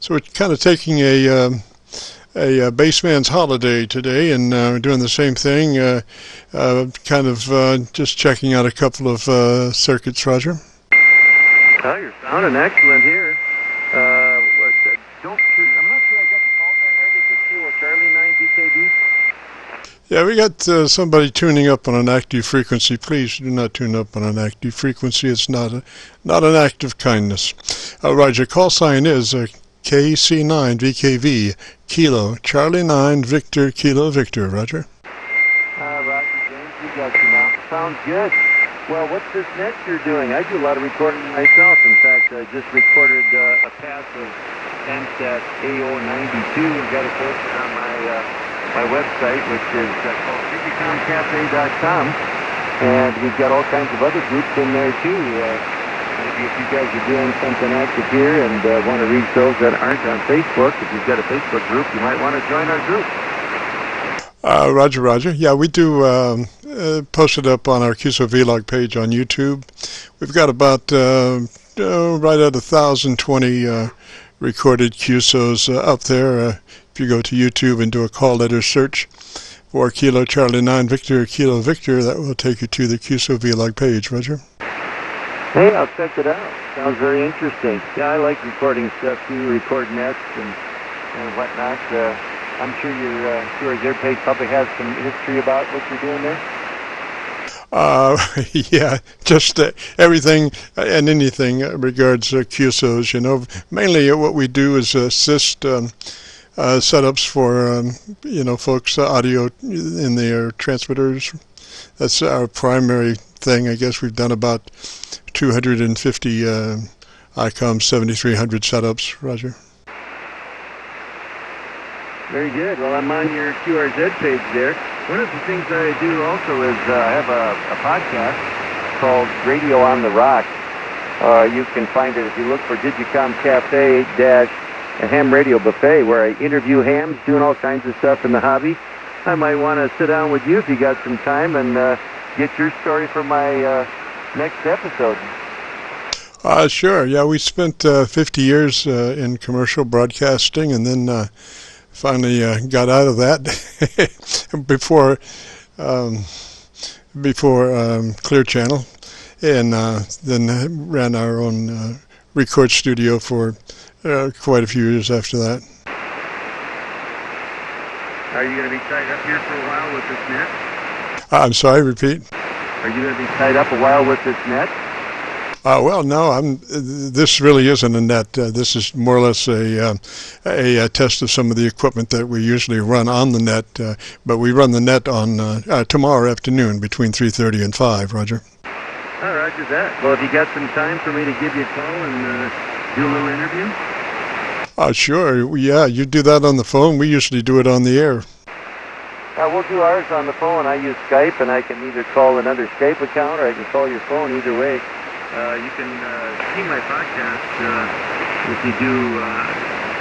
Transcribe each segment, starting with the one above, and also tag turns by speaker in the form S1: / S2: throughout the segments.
S1: So we're kind of taking a baseman's holiday today, and doing the same thing, just checking out a couple of circuits, Roger.
S2: Oh, you're sounding excellent here. I'm not sure I got the call sign right. Is it Kilo Charlie 9 VKV?
S1: Yeah, we got somebody tuning up on an active frequency. Please do not tune up on an active frequency. It's not an act of kindness. Roger, call sign is KC9VKV, Kilo, Charlie 9, Victor, Kilo, Victor. Roger.
S2: Roger, James, we got you now. Sounds good. Well, what's this next you're doing? I do a lot of recording myself. In fact, I just recorded a pass of MSAT AO92 and got it posted on my website, which is called digicomcafe.com. And we've got all kinds of other groups in there, too. Maybe if you guys are doing something active here and want to reach those that aren't on Facebook, if you've got a Facebook group, you might want to join our group.
S1: Roger, Roger. Yeah, we do post it up on our Qso-Vlog page on YouTube. We've got about right at 1,020 recorded QSOs up there. If you go to YouTube and do a call letter search for Kilo Charlie 9 Victor Kilo Victor, that will take you to the Qso-Vlog page, Roger.
S2: Hey, I'll check it out. Sounds very interesting. Yeah, I like recording stuff too, record nets and whatnot. I'm sure your QRZ page probably has some history about what you're doing there.
S1: Yeah, just everything and anything regards QSOs. You know, mainly what we do is assist setups for folks audio in their transmitters. That's our primary thing. I guess we've done about 250 ICOM 7300 setups, Roger.
S2: Very good. Well, I'm on your QRZ page there. One of the things I do also is I have a podcast called Radio on the Rock. You can find it if you look for Digicom Cafe a ham radio buffet, where I interview hams doing all kinds of stuff in the hobby. I might want to sit down with you if you got some time and get your story for my next episode.
S1: Sure. Yeah, we spent 50 years in commercial broadcasting, and then finally got out of that before Clear Channel, and then ran our own record studio for quite a few years after that.
S2: Are you going to be tied up here for a while with this net?
S1: I'm sorry, repeat.
S2: Are you going to be tied up a while with this net?
S1: Well, no. This really isn't a net. This is more or less a test of some of the equipment that we usually run on the net. But we run the net on tomorrow afternoon between 3:30 and 5. Roger.
S2: Oh, roger that. Well, have you got some time for me to give you a call and do a little interview?
S1: Sure. Yeah, you do that on the phone. We usually do it on the air.
S2: We'll do ours on the phone. I use Skype, and I can either call another Skype account or I can call your phone. Either way, you can see my podcast if you do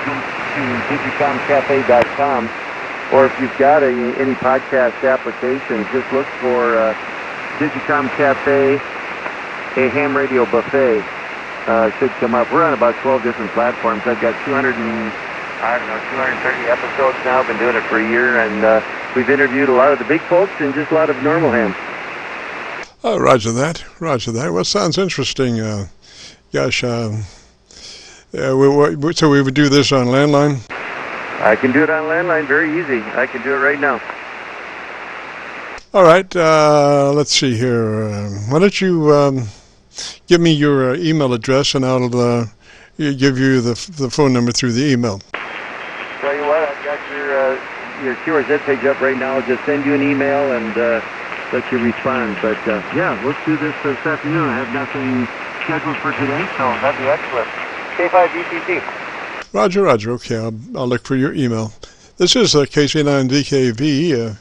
S2: go to digicomcafe.com, or if you've got any podcast applications, just look for Digicom Cafe, a ham radio buffet. Should come up. We're on about 12 different platforms. I've got 230 episodes now. I've been doing it for a year, and we've interviewed a lot of the big folks and just a lot of normal hams.
S1: Oh, roger that. Roger that. Well, sounds interesting. Gosh, so we would do this on landline?
S2: I can do it on landline. Very easy. I can do it right now.
S1: All right. Let's see here. Why don't you give me your email address, and I'll give you the phone number through the email.
S2: Tell you what, I've got your QRZ page up right now. I'll just send you an email and let you respond. But yeah, let's do this afternoon. I have nothing scheduled for today, so that'd be excellent. K5Dcc.
S1: Roger, Roger. Okay, I'll look for your email. This is KC9VKV.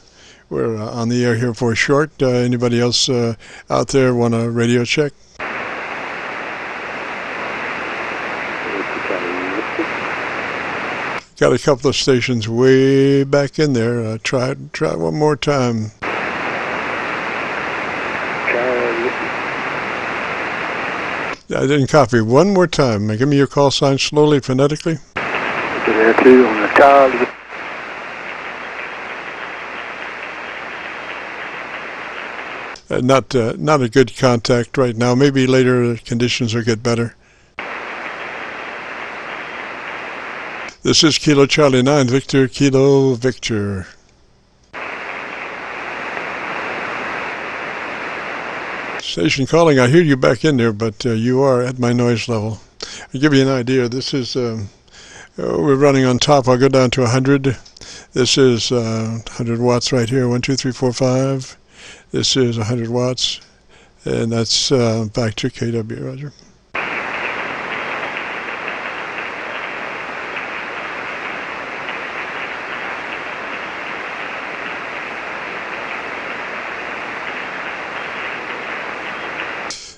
S1: We're on the air here for short. Anybody else out there want a radio check? Got a couple of stations way back in there. Try one more time. I didn't copy. One more time. Give me your call sign slowly, phonetically.
S2: there too on the tile.
S1: Not a good contact right now. Maybe later the conditions will get better. This is Kilo Charlie 9 Victor Kilo Victor. Station calling. I hear you back in there, but you are at my noise level. I'll give you an idea. This is we're running on top. I'll go down to 100. This is 100 watts right here. 1, 2, 3, 4, 5. This is 100 watts, and that's back to KW, Roger.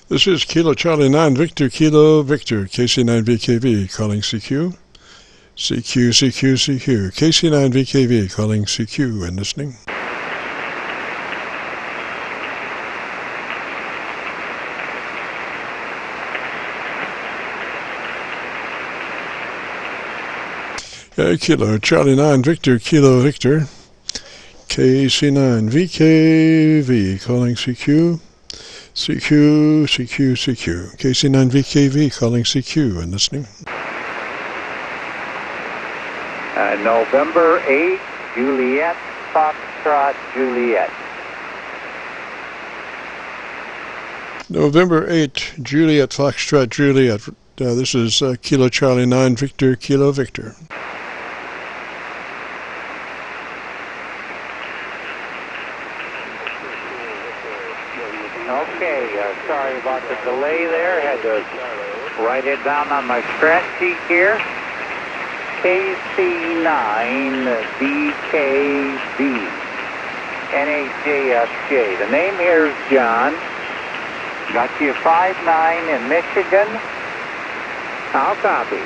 S1: This is Kilo Charlie 9 Victor Kilo Victor KC9VKV calling CQ. CQ, CQ, CQ. KC9VKV calling CQ and listening. Kilo Charlie 9 Victor Kilo Victor KC9VKV calling CQ. CQ, CQ, CQ. KC9VKV calling CQ and listening.
S2: November 8, Juliet, Foxtrot, Juliet.
S1: November 8, Juliet, Foxtrot, Juliet. This is Kilo Charlie 9 Victor Kilo Victor.
S2: Okay, sorry about the delay there. Had to write it down on my scratch sheet here. K9Vkv N8Jfj. The name here is John. Got you 5-9 in Michigan. I'll copy.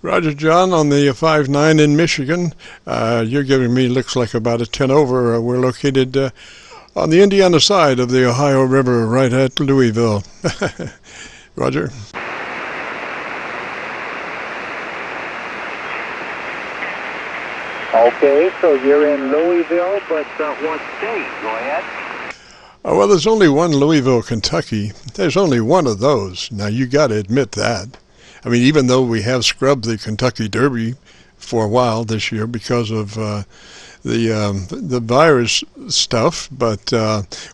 S1: Roger, John, on the 5-9 in Michigan. You're giving me, looks like about a 10 over. We're located on the Indiana side of the Ohio River, right at Louisville. Roger.
S2: Okay, so you're in Louisville, but what state? Go ahead.
S1: Well, there's only one Louisville, Kentucky. There's only one of those. Now, you got to admit that. I mean, even though we have scrubbed the Kentucky Derby for a while this year because of the virus stuff, but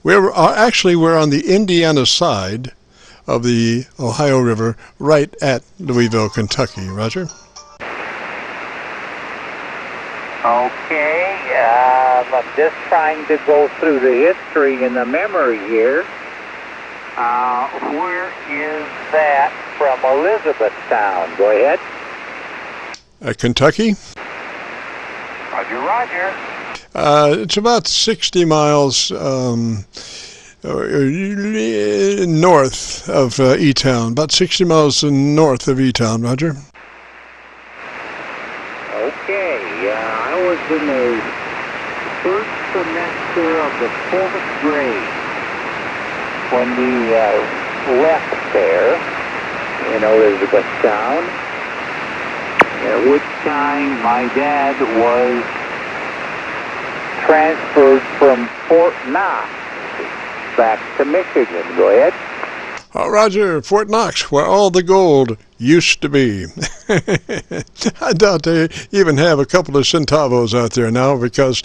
S1: we're on the Indiana side of the Ohio River, right at Louisville, Kentucky. Roger.
S2: Okay, I'm just trying to go through the history and the memory here. Where is that from Elizabethtown? Go ahead.
S1: Kentucky?
S2: Roger, Roger.
S1: It's about 60 miles north of E-Town. About 60 miles north of E-Town, Roger.
S2: Okay, I was in the first semester of the 4th grade when we left there in Elizabethtown, at which time my dad was transferred from Fort Knox back to Michigan. Go ahead.
S1: Roger, Fort Knox, where all the gold used to be. I doubt they even have a couple of centavos out there now because,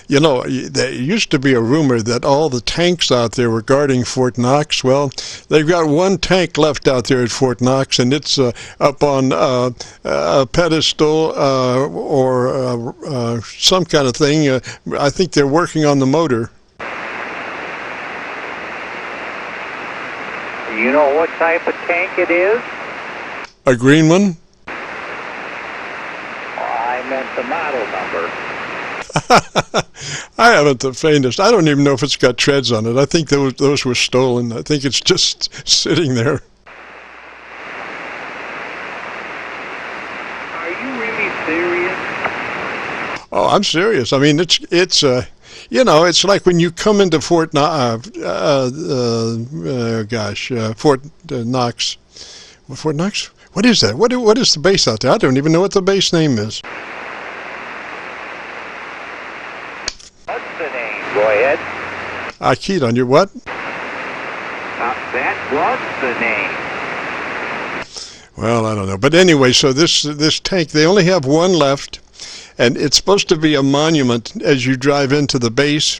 S1: you know, there used to be a rumor that all the tanks out there were guarding Fort Knox. Well, they've got one tank left out there at Fort Knox, and it's up on a pedestal or some kind of thing. I think they're working on the motor.
S2: You know what type of tank it is?
S1: A green one?
S2: I meant the model number.
S1: I haven't the faintest. I don't even know if it's got treads on it. I think those were stolen. I think it's just sitting there.
S2: Are you really serious?
S1: Oh, I'm serious. I mean, it's you know, it's like when you come into Fort Knox. Fort Knox. What is that? What is the bass out there? I don't even know what the bass name is.
S2: What's the name? Go ahead.
S1: I keyed on your what?
S2: That was the name.
S1: Well, I don't know. But anyway, so this tank, they only have one left, and it's supposed to be a monument as you drive into the base.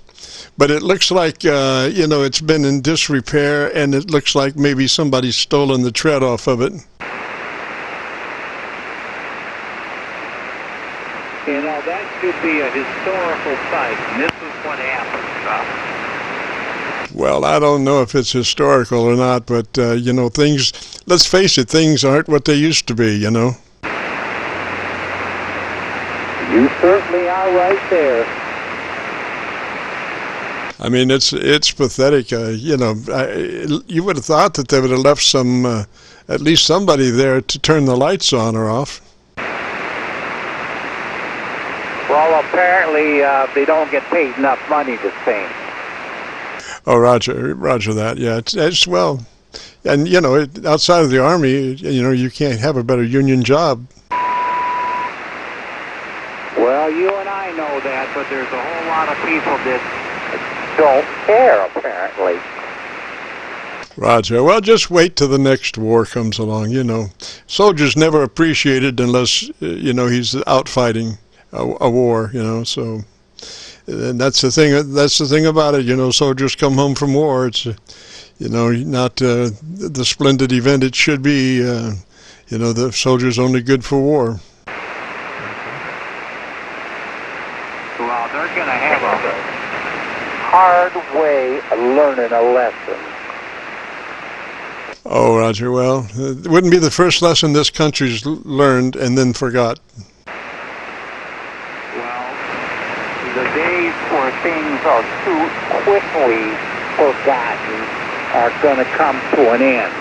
S1: But it looks like, you know, it's been in disrepair, and it looks like maybe somebody's stolen the tread off of it.
S2: You know, that should be a historical site, and this is what happened.
S1: Well, I don't know if it's historical or not, but, you know, things, let's face it, things aren't what they used to be, you know.
S2: You certainly are right there.
S1: I mean, it's pathetic. You know, you would have thought that they would have left some, at least somebody there to turn the lights on or off.
S2: Well, apparently they don't get paid enough money to sing.
S1: Oh, Roger that. Yeah, it's well, and you know, outside of the Army, you know, you can't have a better union job.
S2: Well, you and I know that, but there's a whole lot of people that don't care, apparently.
S1: Roger. Well, just wait till the next war comes along. You know, soldiers never appreciated unless you know he's out fighting a war. You know, so. And that's the thing. That's the thing about it. You know, soldiers come home from war. It's, you know, not the splendid event it should be. You know, the soldier's only good for war.
S2: Well, they're going to have a hard way of learning a lesson.
S1: Oh, Roger. Well, it wouldn't be the first lesson this country's learned and then forgot.
S2: The days where things are too quickly forgotten are going to come to an end.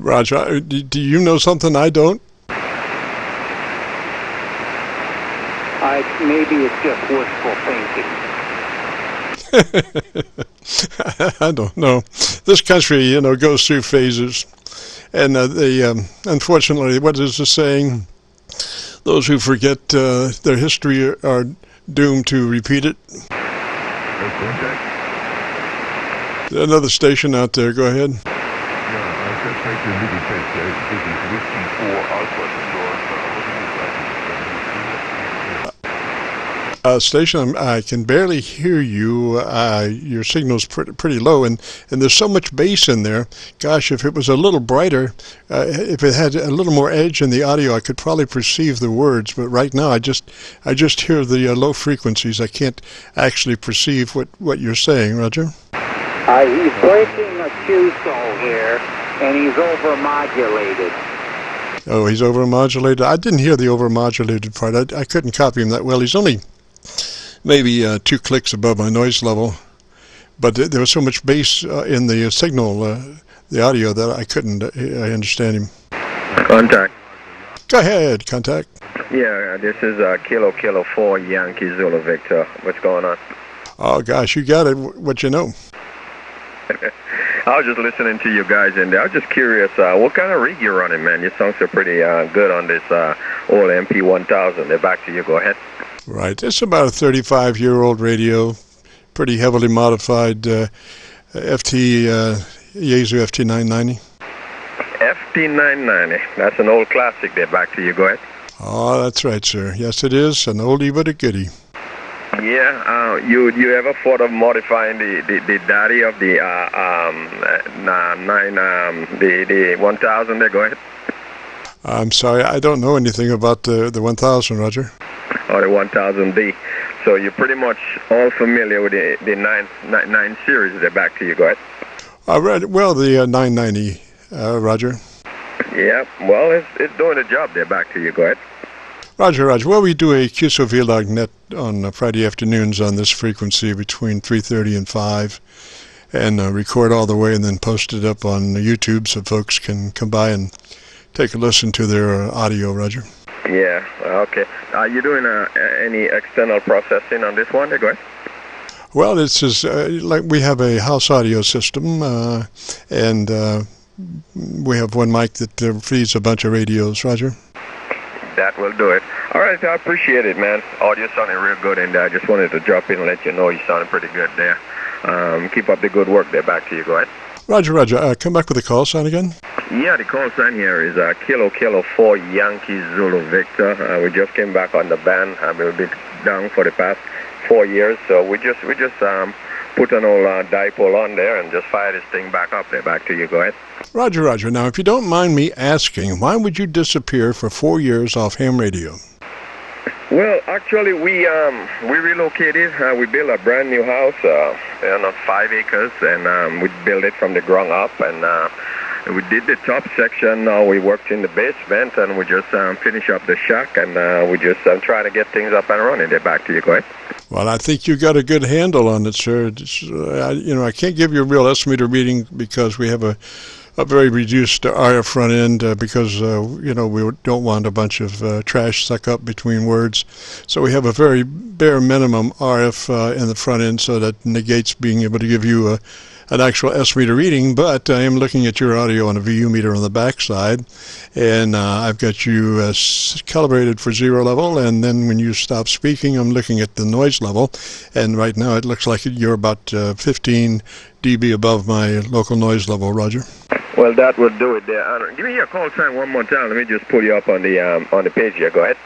S1: Roger, do you know something I don't?
S2: Maybe it's just wishful thinking.
S1: I don't know. This country, you know, goes through phases. And unfortunately, what is the saying? Those who forget their history are doomed to repeat it. Another station out there. Go ahead. Station, I can barely hear you. Your signal's pretty low, and there's so much bass in there. Gosh, if it was a little brighter, if it had a little more edge in the audio, I could probably perceive the words. But right now, I just hear the low frequencies. I can't actually perceive what you're saying, Roger.
S2: He's breaking a Qso here, and he's overmodulated.
S1: Oh, he's overmodulated. I didn't hear the overmodulated part. I couldn't copy him that well. He's only maybe 2 clicks above my noise level, but there was so much bass in the signal, the audio, that I couldn't understand him.
S3: Contact.
S1: Go ahead, contact.
S3: Yeah, this is Kilo 4 Yankee Zulu Victor. What's going on?
S1: Oh gosh, you got it. What you know?
S3: I was just listening to you guys, and I was just curious, what kind of rig you're running, man? Your songs are pretty good on this old MP1000. They're back to you. Go ahead.
S1: Right. It's about a 35-year-old radio, pretty heavily modified YAESU FT990.
S3: FT990. That's an old classic. They're back to you. Go ahead.
S1: Oh, that's right, sir. Yes, it is. An oldie but a goodie.
S3: Yeah. You ever thought of modifying the daddy of the the 1000 there? Go ahead.
S1: I'm sorry, I don't know anything about the 1000, Roger.
S3: Or the 1000D. So you're pretty much all familiar with the 9 series. They're back to you. Go ahead.
S1: Well, the 990, Roger.
S3: Yeah, well, it's doing the job. They're back to you. Go ahead.
S1: Roger. Well, we do a Qso-Vlog net on Friday afternoons on this frequency between 3:30 and 5, and record all the way and then post it up on YouTube so folks can come by and take a listen to their audio, Roger.
S3: Yeah, okay. Are you doing any external processing on this one? Go ahead.
S1: Well, it's just like we have a house audio system, and we have one mic that feeds a bunch of radios. Roger.
S3: That will do it. All right, I appreciate it, man. Audio sounding real good, and I just wanted to drop in and let you know you sounded pretty good there. Keep up the good work there. Back to you. Go ahead.
S1: Roger, Roger. Come back with the call sign again.
S3: Yeah, the call sign here is Kilo 4 Yankee Zulu Victor. We just came back on the band. We've been down for the past 4 years, so we just put an old dipole on there and just fire this thing back up there. Back to you. Go ahead.
S1: Roger, Roger. Now, if you don't mind me asking, why would you disappear for 4 years off ham radio?
S3: Well, actually, we relocated. We built a brand new house on 5 acres, and we built it from the ground up. And we did the top section. Now we worked in the basement, and we just finished up the shack, and we just trying to get things up and running. They're back to you. Go ahead.
S1: Well, I think you got a good handle on it, sir. I can't give you a real estimator reading because we have a very reduced RF front end because, we don't want a bunch of trash suck up between words. So we have a very bare minimum RF in the front end, so that negates being able to give you an actual S-meter reading, but I am looking at your audio on a VU meter on the backside, and I've got you calibrated for 0 level, and then when you stop speaking, I'm looking at the noise level, and right now it looks like you're about 15 dB above my local noise level. Roger.
S3: Well, that would do it there. Give me your call sign one more time. Let me just pull you up on the page here. Go ahead.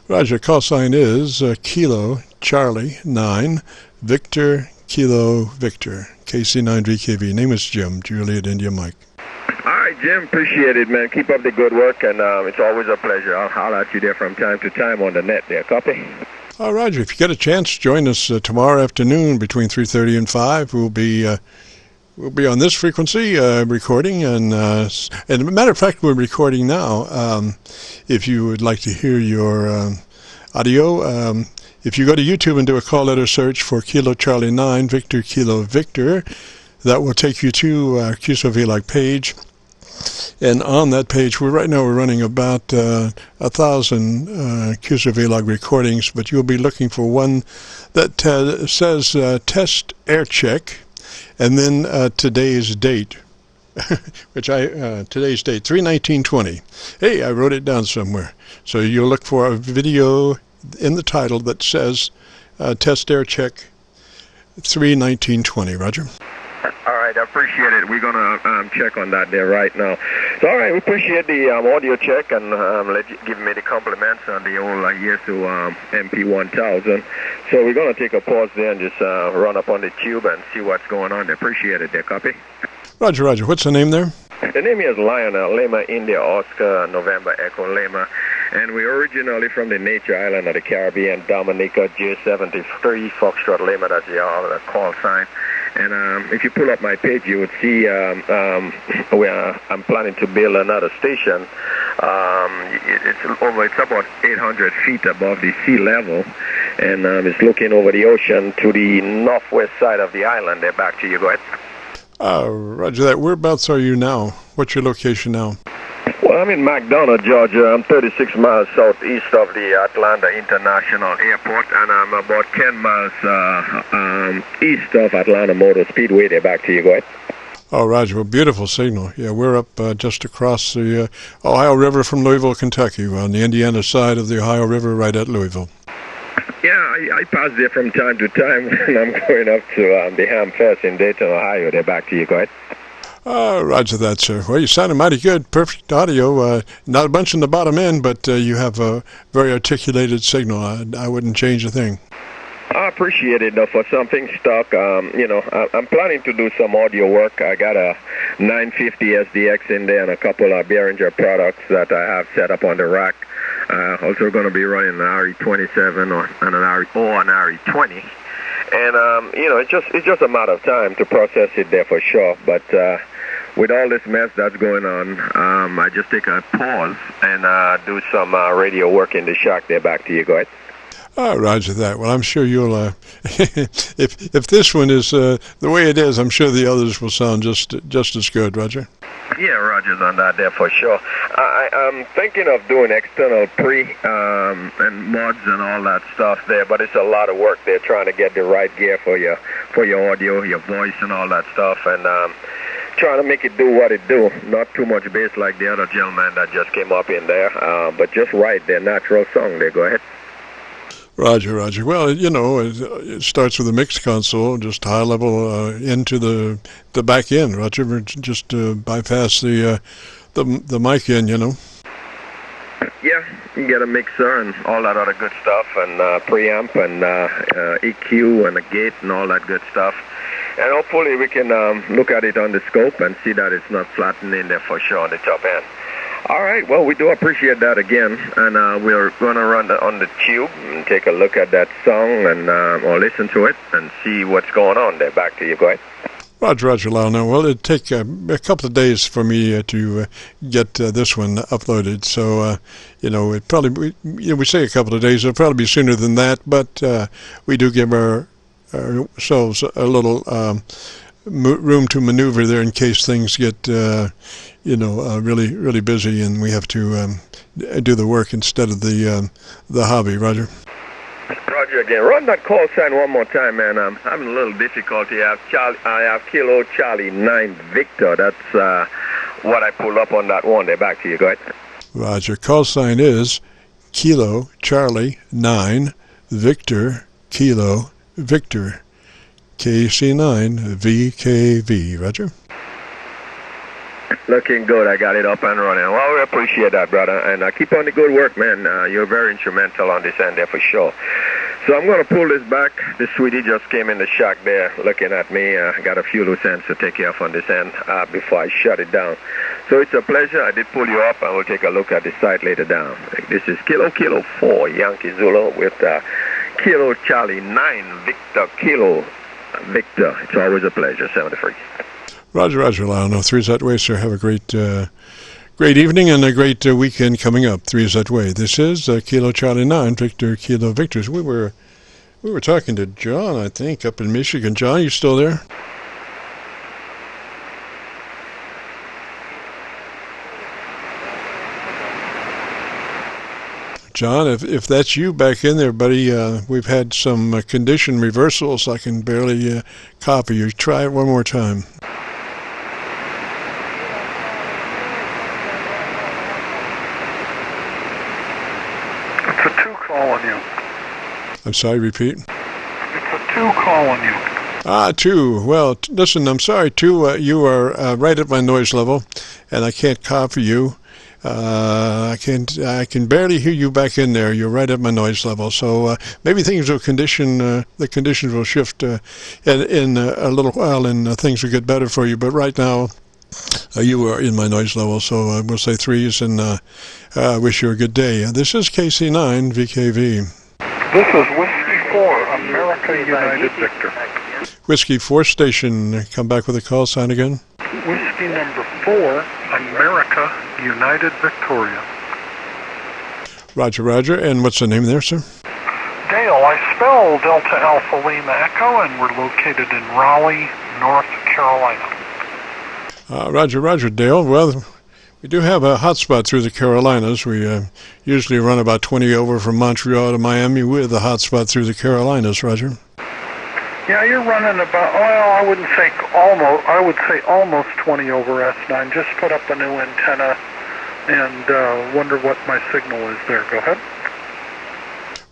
S1: Roger. Call sign is Kilo Charlie 9 Victor Kilo Victor KC9VKV. Name is Jim. Juliet India Mike.
S3: All right, Jim. Appreciate it, man. Keep up the good work, and it's always a pleasure. I'll holler at you there from time to time on the net there. Copy?
S1: Roger. If you get a chance, join us tomorrow afternoon between 3:30 and 5. We'll be on this frequency recording, and as a matter of fact, we're recording now. If you would like to hear your audio, if you go to YouTube and do a call letter search for Kilo Charlie 9 Victor Kilo Victor, that will take you to our Qso-Vlog page. And on that page, right now we're running about 1,000 Qso-Vlog recordings, but you'll be looking for one that says test air check, and then today's date, today's date, 3/19/20. Hey, I wrote it down somewhere. So you'll look for a video in the title that says test air check 3/19/20. Roger.
S3: All right, I appreciate it. We're going to check on that there right now. So, all right, we appreciate the audio check, and give me the compliments on the old YAESU MP1000. So we're going to take a pause there and just run up on the tube and see what's going on there. Appreciate it there. Copy?
S1: Roger, Roger. What's the name there?
S3: The name is Lionel, Lima, India, Oscar, November, Echo, Lima. And we're originally from the nature island of the Caribbean, Dominica, J73, Foxtrot, Lima. That's the call sign. And if you pull up my page, you would see where I'm planning to build another station. It's about 800 feet above the sea level, and it's looking over the ocean to the northwest side of the island. They're back to you. Go ahead.
S1: Roger that. Whereabouts are you now? What's your location now?
S3: Well, I'm in McDonough, Georgia. I'm 36 miles southeast of the Atlanta International Airport, and I'm about 10 miles east of Atlanta Motor Speedway. They're back to you. Go ahead.
S1: Oh, Roger. Well, beautiful signal. Yeah, we're up just across the Ohio River from Louisville, Kentucky. We're on the Indiana side of the Ohio River, right at Louisville.
S3: Yeah, I pass there from time to time when I'm going up to the Ham Fest in Dayton, Ohio. They're back to you. Go ahead.
S1: Roger that, sir. Well, you sounded mighty good. Perfect audio. Not a bunch in the bottom end, but you have a very articulated signal. I wouldn't change a thing.
S3: I appreciate it, though. For something stuck, I'm planning to do some audio work. I got a 950 SDX in there and a couple of Behringer products that I have set up on the rack. Also going to be running an RE27 or an RE20. And, it's just a matter of time to process it there for sure. But with all this mess that's going on, I just take a pause and do some radio work in the shack there. Back to you. Go ahead.
S1: Roger that. Well, I'm sure you'll, if this one is the way it is, I'm sure the others will sound just as good, Roger.
S3: Yeah, Roger's on that there for sure. I'm thinking of doing external and mods and all that stuff there, but it's a lot of work there trying to get the right gear for your audio, your voice, and all that stuff. And trying to make it do what it do. Not too much bass like the other gentleman that just came up in there, but just right, their natural song there. Go ahead.
S1: Roger, Roger. Well, you know, it starts with a mix console, just high level into the back end, Roger. Just bypass the mic in, you know.
S3: Yeah, you get a mixer and all that other good stuff, and preamp and EQ and a gate and all that good stuff. And hopefully we can look at it on the scope and see that it's not flattening there for sure on the top end. All right, well, we do appreciate that again, and we're going to run on the tube and take a look at that song and or listen to it and see what's going on there. Back to you, go ahead.
S1: Roger, Roger, Lionel. Well, it'd take a couple of days for me to get this one uploaded, so, you know, it probably, we say a couple of days, it'll probably be sooner than that, but we do give ourselves a little room to maneuver there in case things get, you know, really busy and we have to do the work instead of the hobby. Roger.
S3: Roger again. Run that call sign one more time, man. I'm having a little difficulty. I have Kilo Charlie 9 Victor. That's what I pulled up on that one there. Back to you. Go ahead.
S1: Roger. Call sign is Kilo Charlie 9 Victor Kilo Victor KC9VKV. Roger.
S3: Looking good. I got it up and running. Well, we appreciate that, brother. And keep on the good work, man. You're very instrumental on this end there for sure. So I'm going to pull this back. The sweetie just came in the shack there looking at me. I got a few loose ends to take care of on this end before I shut it down. So it's a pleasure. I did pull you up, and we'll take a look at the site later down. This is Kilo 4 Yankee Zulu with Kilo Charlie 9 Victor Kilo Victor. It's always a pleasure. 73.
S1: Roger, Roger, Lionel. 3's that way, sir. Have a great evening and a great weekend coming up. 3's that way. This is Kilo Charlie 9 Victor Kilo Victors. We were talking to John, I think, up in Michigan. John, you still there? John, if that's you back in there, buddy, we've had some condition reversals. I can barely copy you. Try it one more time.
S4: It's a 2 calling you.
S1: I'm sorry, repeat.
S4: It's a 2 calling you.
S1: 2. Well, listen, I'm sorry, 2, you are right at my noise level, and I can't copy you. I can barely hear you back in there. You're right at my noise level. So maybe things will the conditions will shift in a little while, and things will get better for you. But right now, you are in my noise level. So we'll say 3's, and wish you a good day. This is KC9VKV.
S4: This is Whiskey 4, America United Victor.
S1: Whiskey 4 station. Come back with a call sign again.
S4: Whiskey number 4, America United Victoria.
S1: Roger, Roger. And what's the name there, sir?
S4: Dale. I spell Delta Alpha Lima Echo, and we're located in Raleigh, North Carolina.
S1: Roger, Roger, Dale. Well, we do have a hotspot through the Carolinas. We usually run about 20 over from Montreal to Miami with a hotspot through the Carolinas, Roger.
S4: Yeah, you're running about, well, I wouldn't say almost, I would say almost 20 over S9. Just put up a new antenna and wonder what my signal is there. Go ahead.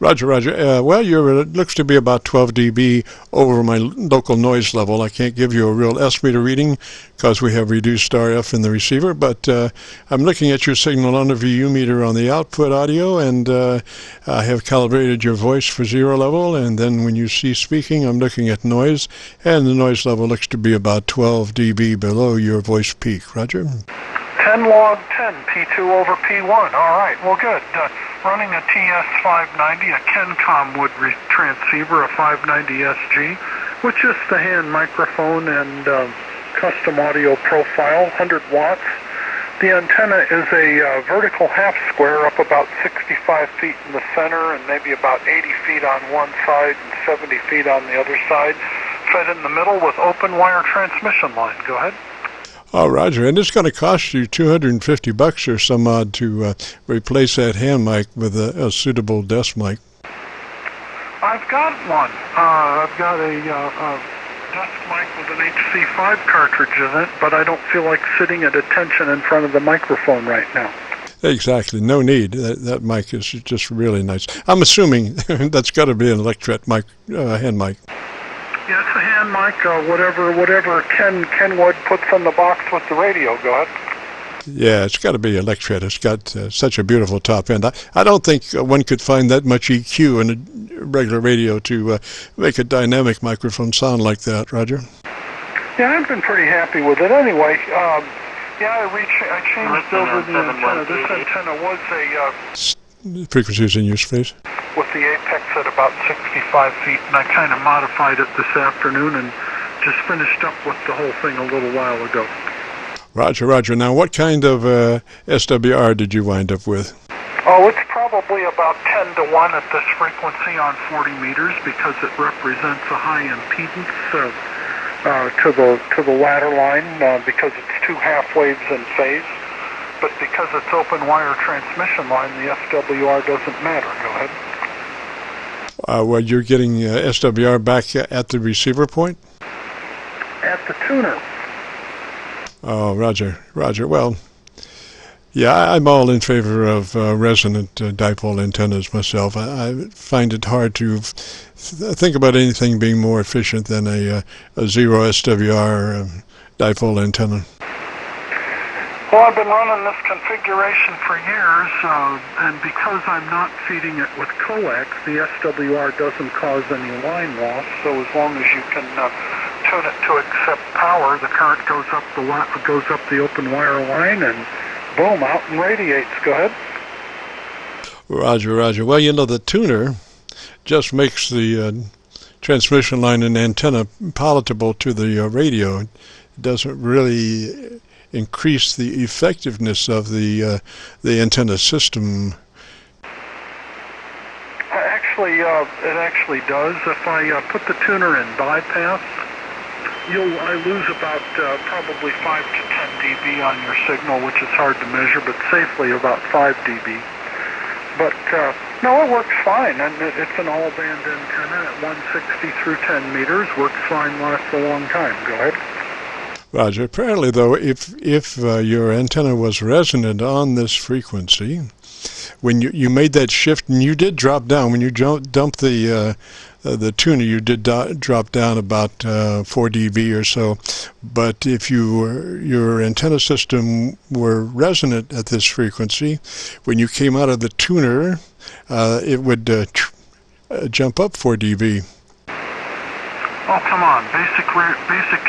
S1: Roger, Roger. Well, it looks to be about 12 dB over my local noise level. I can't give you a real estimator reading because we have reduced RF in the receiver, but I'm looking at your signal on the VU meter on the output audio, and I have calibrated your voice for 0 level, and then when you see speaking, I'm looking at noise, and the noise level looks to be about 12 dB below your voice peak. Roger?
S4: 10 log 10, P2 over P1. All right, well, good. Running a TS590, a Kencom wood transceiver, a 590SG, with just the hand microphone and custom audio profile, 100 watts. The antenna is a vertical half square up about 65 feet in the center and maybe about 80 feet on one side and 70 feet on the other side, fed in the middle with open wire transmission line. Go ahead.
S1: Oh, Roger, and it's going to cost you $250 or some odd to replace that hand mic with a suitable desk mic.
S4: I've got one. I've got a desk mic with an HC5 cartridge in it, but I don't feel like sitting at attention in front of the microphone right now.
S1: Exactly. No need. That mic is just really nice. I'm assuming that's got to be an ELECTRET mic, hand mic.
S4: Yeah, it's a hand mic, whatever Ken Wood puts in the box with the radio. Go ahead.
S1: Yeah, it's got to be ELECTRET. It's got such a beautiful top end. I don't think one could find that much EQ in a regular radio to make a dynamic microphone sound like that, Roger.
S4: Yeah, I've been pretty happy with it anyway. Yeah, I changed over the antenna. This antenna was a...
S1: frequencies in use, please.
S4: With the apex at about 65 feet, and I kind of modified it this afternoon and just finished up with the whole thing a little while ago.
S1: Roger, Roger. Now, what kind of SWR did you wind up with?
S4: Oh, it's probably about 10 to 1 at this frequency on 40 meters because it represents a high impedance to the ladder line because it's two half waves in phase. But because it's open wire transmission line, the SWR doesn't matter. Go ahead.
S1: Well, you're getting SWR back at the receiver point?
S4: At the tuner.
S1: Oh, Roger, Roger. Well, yeah, I'm all in favor of resonant dipole antennas myself. I find it hard to think about anything being more efficient than a zero SWR dipole antenna.
S4: Well, I've been running this configuration for years, and because I'm not feeding it with coax, the SWR doesn't cause any line loss. So as long as you can tune it to accept power, the current goes up the open wire line, and boom, out and radiates. Go ahead.
S1: Roger, Roger. Well, you know, the tuner just makes the transmission line and antenna palatable to the radio. It doesn't really increase the effectiveness of the antenna system.
S4: Actually, it actually does. If I put the tuner in bypass, I lose about probably 5 to 10 dB on your signal, which is hard to measure, but safely about 5 dB. But no, it works fine, and it's an all-band antenna at 160 through 10 meters. Works fine, lasts a long time. Go ahead.
S1: Roger. Apparently, though, if your antenna was resonant on this frequency, when you made that shift, and you did drop down, when you dumped the tuner, you did drop down about 4 dB or so. But if your antenna system were resonant at this frequency, when you came out of the tuner, it would jump up 4 dB.
S4: Oh, come on. Basic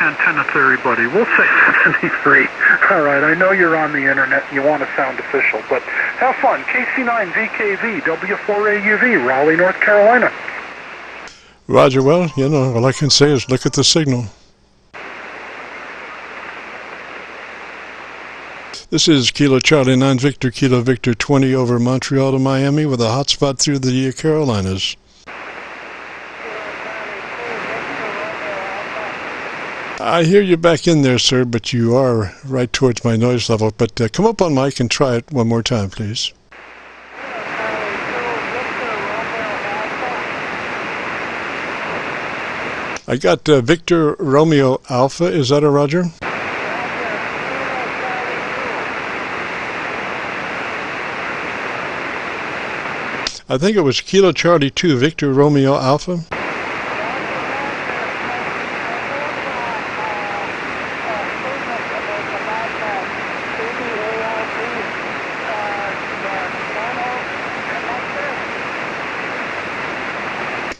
S4: antenna theory, buddy. We'll say 73. All right, I know you're on the internet and you want to sound official, but have fun. KC9VKV W4Auv, Raleigh, North Carolina.
S1: Roger. Well, you know, all I can say is look at the signal. This is Kilo Charlie 9 Victor, Kilo Victor 20 over Montreal to Miami with a hotspot through the Carolinas. I hear you back in there, sir, but you are right towards my noise level. But come up on mic and try it one more time, please. I got Victor Romeo Alpha. Is that a Roger? I think it was Kilo Charlie 2 Victor Romeo Alpha.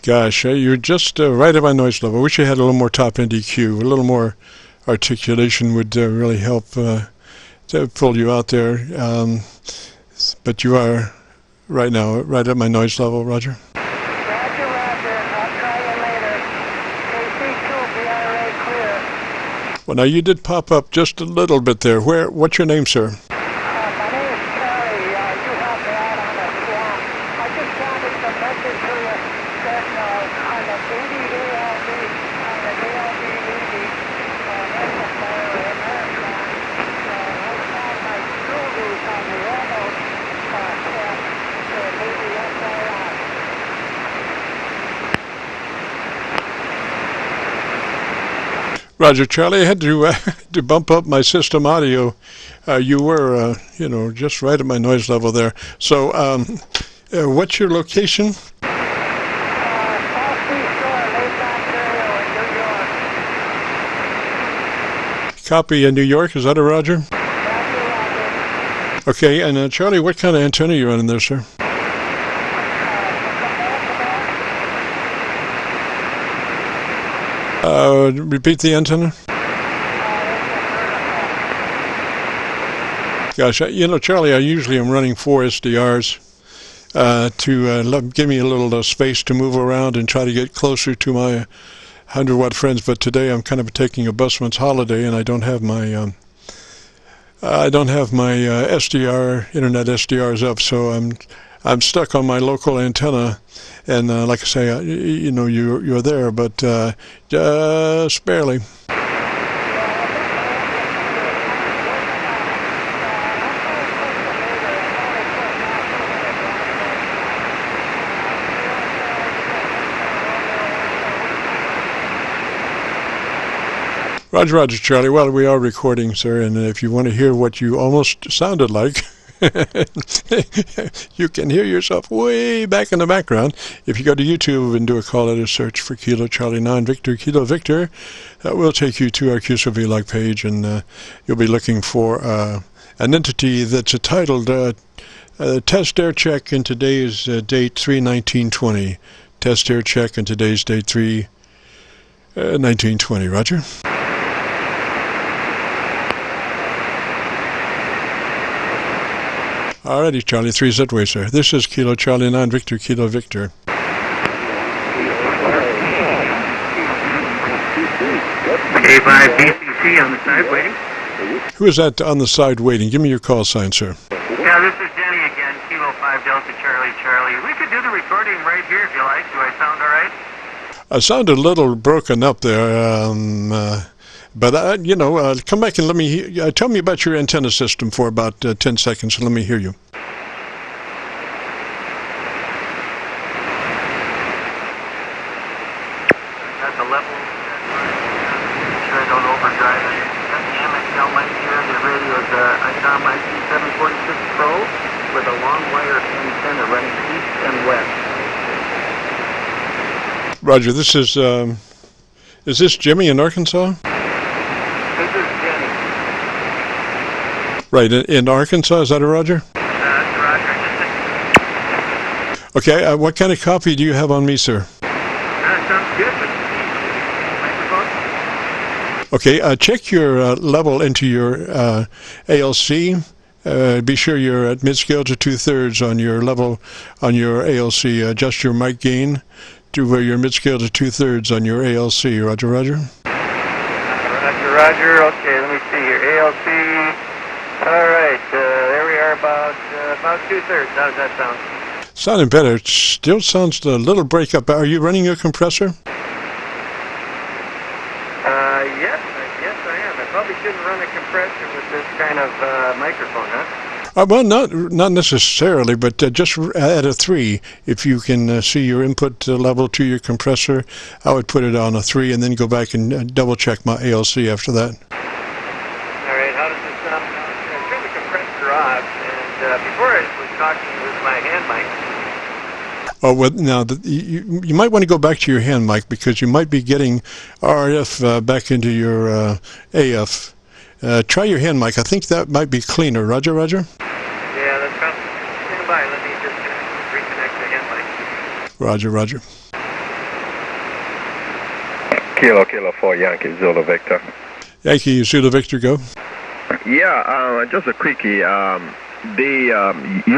S1: Gosh, you're just right at my noise level. I wish I had a little more top-end EQ. A little more articulation would really help to pull you out there. But you are right now right at my noise level, Roger.
S5: Roger, Roger. I'll try you later. KC2Vra clear.
S1: Well, now you did pop up just a little bit there. What's your name, sir?
S5: My name is Charlie. You helped me out on the swamp. I just wanted to mention to you that on the ALV, on the ALV amplifier and marathon, I found my screw loose on the anode cap, so maybe FYI.
S1: Roger, Charlie, I had to bump up my system audio. You were, just right at my noise level there. So, what's your location? Copy in New York. Is that a Roger? Okay, and Charlie, what kind of antenna are you running there, sir? Repeat the antenna. Gosh, Charlie, I usually am running 4 SDRs to give me a little space to move around and try to get closer to my 100-watt friends. But today I'm kind of taking a busman's holiday, and I don't have my SDR internet SDRs up, so I'm stuck on my local antenna. And like I say, you're there, but just barely. Roger, Charlie. Well, we are recording, sir, and if you want to hear what you almost sounded like, you can hear yourself way back in the background. If you go to YouTube and do a call letter search for Kilo Charlie 9 Victor Kilo Victor, that will take you to our Qso-Vlog page, and you'll be looking for an entity that's titled Test Air Check in today's date 3/19/20. Test Air Check in today's date 3/19/20. Roger. Alrighty, Charlie 3 Z-Way, sir. This is Kilo Charlie 9 Victor Kilo Victor.
S6: K5Dcc on the side waiting.
S1: Who is that on the side waiting? Give me your call sign, sir.
S6: Yeah, this is Denny again, Kilo 5 Delta Charlie Charlie. We could do the recording right here if you like. Do I sound all right?
S1: I sound a little broken up there, but come back and let me tell me about your antenna system for about 10 seconds, and let me hear you.
S6: At the level, make sure I don't overdrive it. Got the MXL mic here. The radio is ICOM IC746 Pro with a long wire antenna running east and west.
S1: Roger, this is this Jimmy in Arkansas?
S6: This is Jenny.
S1: Right, in Arkansas, is that a Roger?
S6: Roger.
S1: Okay, what kind of copy do you have on me, sir?
S6: Sounds good. Microphone?
S1: Okay, check your level into your ALC. Be sure you're at mid-scale to 2/3 on your level on your ALC. Adjust your mic gain to where you're mid-scale to 2/3 on your ALC. Roger, Roger.
S6: Roger. Okay, let me see here. ALC. All right, there we are, about 2/3. How does that sound?
S1: Sounding better. It still sounds a little break up. Are you running a compressor?
S6: Yes, I am. I probably shouldn't run a compressor with this kind of microphone, huh?
S1: Well, not necessarily, but just at a 3. If you can see your input level to your compressor, I would put it on a 3 and then go back and double check my ALC after that.
S6: All right, how does this sound? I turned the compressor off, and before I was talking with my hand mic.
S1: Oh, well, now you might want to go back to your hand mic because you might be getting RF back into your AF. Try your hand mic. I think that might be cleaner. Roger, Roger?
S6: Yeah, that's fine. Stand by. Let me just reconnect the hand mic.
S1: Roger, Roger.
S3: Kilo 4 Yankee Zulu Victor.
S1: Yankee Zulu Victor, go.
S3: Yeah, just a quickie. You're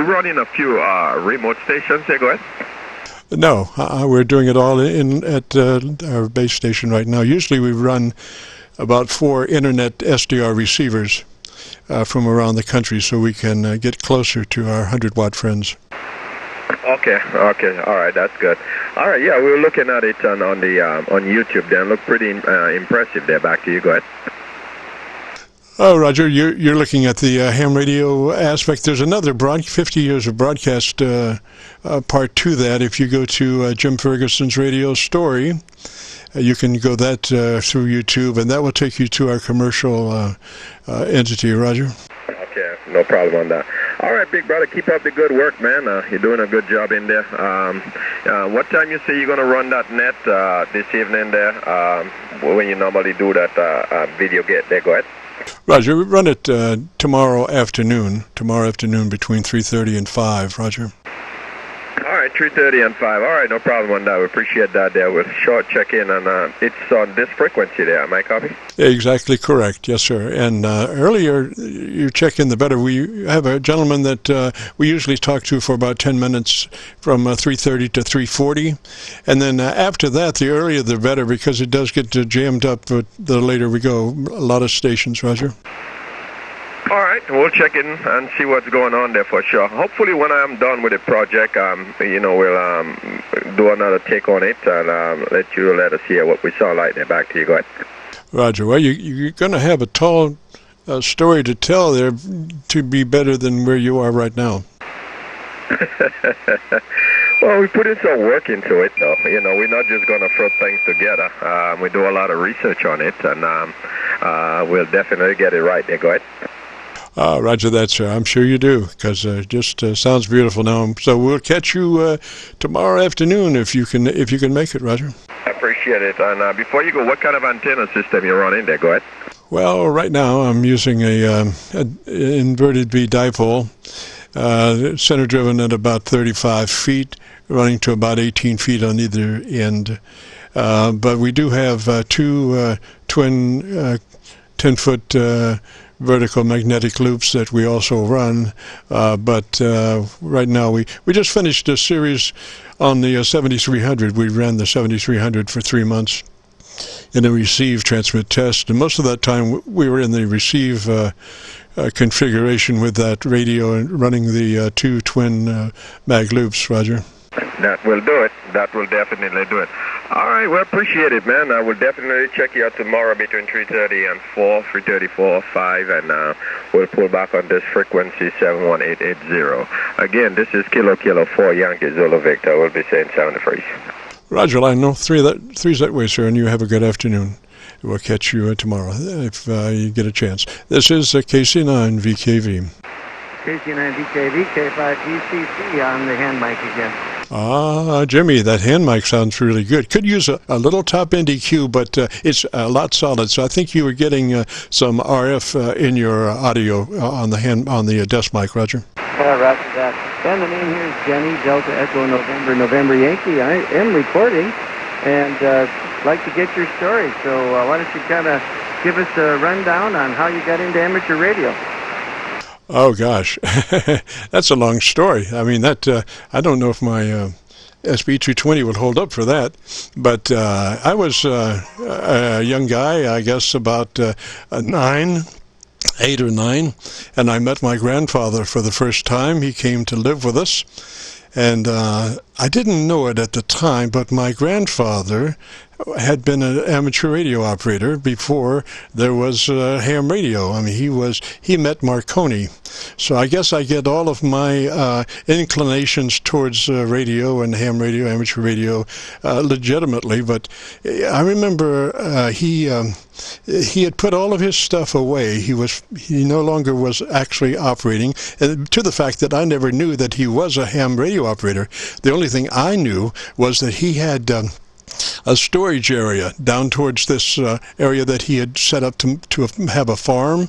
S3: running a few remote stations. Yeah, go ahead.
S1: No, we're doing it all at our base station right now. Usually we run about 4 internet SDR receivers from around the country so we can get closer to our 100-watt friends.
S3: Okay, all right, that's good. All right, yeah, we were looking at it on YouTube. They look pretty impressive there. Back to you, go ahead.
S1: Oh, Roger, you're looking at the ham radio aspect. There's another 50 years of broadcast part to that. If you go to Jim Ferguson's radio story, you can go that through YouTube, and that will take you to our commercial entity, Roger.
S3: Okay, no problem on that. All right, big brother, keep up the good work, man. You're doing a good job in there. What time you say you're going to run that net this evening there, when you normally do that video get there? Go ahead.
S1: Roger, we run it tomorrow afternoon between 3:30 and 5, Roger.
S3: All right, 3:30 and 5. All right, no problem on that. We appreciate that there. We'll short check in, and it's on this frequency there. Am I copy?
S1: Exactly correct. Yes, sir. And earlier, you check in the better. We have a gentleman that we usually talk to for about 10 minutes from 3:30 to 3:40. And then after that, the earlier the better, because it does get jammed up the later we go. A lot of stations, Roger.
S3: All right, we'll check in and see what's going on there for sure. Hopefully when I'm done with the project, we'll do another take on it and let us hear what we saw like there. Back to you. Go ahead.
S1: Roger. Well, you're going to have a tall story to tell there to be better than where you are right now.
S3: Well, we put in some work into it, though. We're not just going to throw things together. We do a lot of research on it, and we'll definitely get it right there. Go ahead.
S1: Roger that, sir. I'm sure you do, because it just sounds beautiful now. So we'll catch you tomorrow afternoon if you can make it, Roger.
S3: I appreciate it. And before you go, what kind of antenna system you running there? Go ahead.
S1: Well, right now I'm using a inverted V dipole, center driven at about 35 feet, running to about 18 feet on either end. But we do have two twin 10-foot vertical magnetic loops that we also run, but right now we just finished a series on the 7300. We ran the 7300 for 3 months in a receive transmit test, and most of that time we were in the receive configuration with that radio and running the two twin mag loops, Roger.
S3: That will do it. That will definitely do it. All right, well, appreciate it, man. I will definitely check you out tomorrow between 3:30 and 4, 3:30, 4, 5, and we'll pull back on this frequency 71880. Again, this is Kilo 4 Yankee Zulu Victor. We'll be saying sound the phrase.
S1: Roger, line. No, three's that way, sir, and you have a good afternoon. We'll catch you tomorrow if you get a chance. This is KC9VKV.
S6: KC9VKV, K5Dcc on the hand mic again.
S1: Jimmy, that hand mic sounds really good. Could use a little top end EQ, but it's a lot solid. So I think you were getting some RF in your audio on the desk mic, Roger.
S6: Roger that. And the name here is Jenny, Delta Echo November Yankee. I am recording and like to get your story. So why don't you kind of give us a rundown on how you got into amateur radio?
S1: Oh gosh, that's a long story. I mean, that I don't know if my SB220 would hold up for that, but I was a young guy, I guess about 8 or 9, and I met my grandfather for the first time. He came to live with us, and I didn't know it at the time, but my grandfather had been an amateur radio operator before there was ham radio. I mean, he met Marconi. So I guess I get all of my inclinations towards radio and ham radio, amateur radio, legitimately. But I remember he had put all of his stuff away. He no longer was actually operating, to the fact that I never knew that he was a ham radio operator. The only thing I knew was that he had a storage area down towards this area that he had set up to have a farm,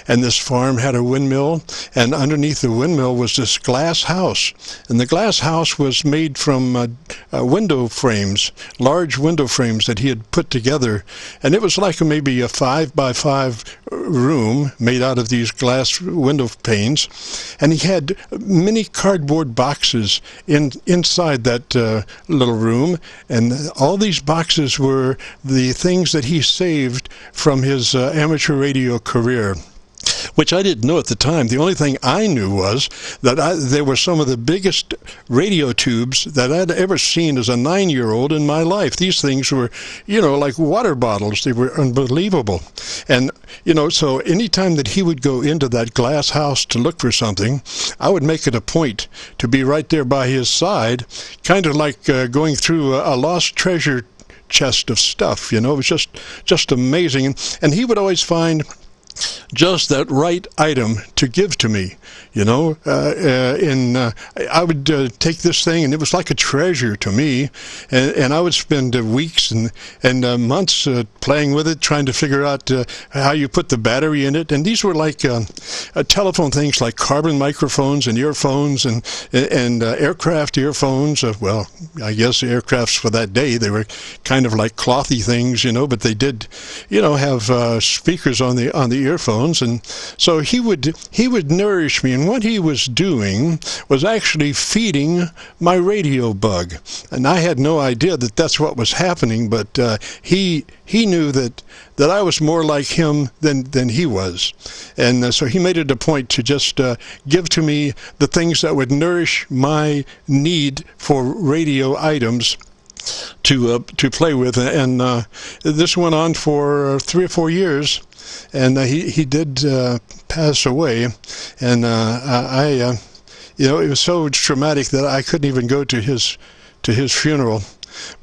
S1: and this farm had a windmill, and underneath the windmill was this glass house, and the glass house was made from window frames, large window frames that he had put together, and it was like maybe a 5-by-5 room made out of these glass window panes, and he had many cardboard boxes inside that little room, and all these boxes were the things that he saved from his amateur radio career, which I didn't know at the time. The only thing I knew was that they were some of the biggest radio tubes that I'd ever seen as a 9-year-old in my life. These things were, like water bottles. They were unbelievable. And you know, so anytime that he would go into that glass house to look for something, I would make it a point to be right there by his side, kind of like going through a lost treasure chest of stuff. You know, it was just amazing. And he would always find just that right item to give to me, you know. I would take this thing, and it was like a treasure to me, and I would spend weeks and months playing with it, trying to figure out how you put the battery in it. And these were like telephone things, like carbon microphones and earphones and aircraft earphones. Well, I guess the aircrafts for that day, they were kind of like clothy things, you know, but they did, you know, have speakers on the earphones. And so he would nourish me, and what he was doing was actually feeding my radio bug, and I had no idea that that's what was happening, but he knew that I was more like him than he was, and so he made it a point to just give to me the things that would nourish my need for radio items to play with. And this went on for 3 or 4 years, and he did pass away, and I you know, it was so traumatic that I couldn't even go to his funeral.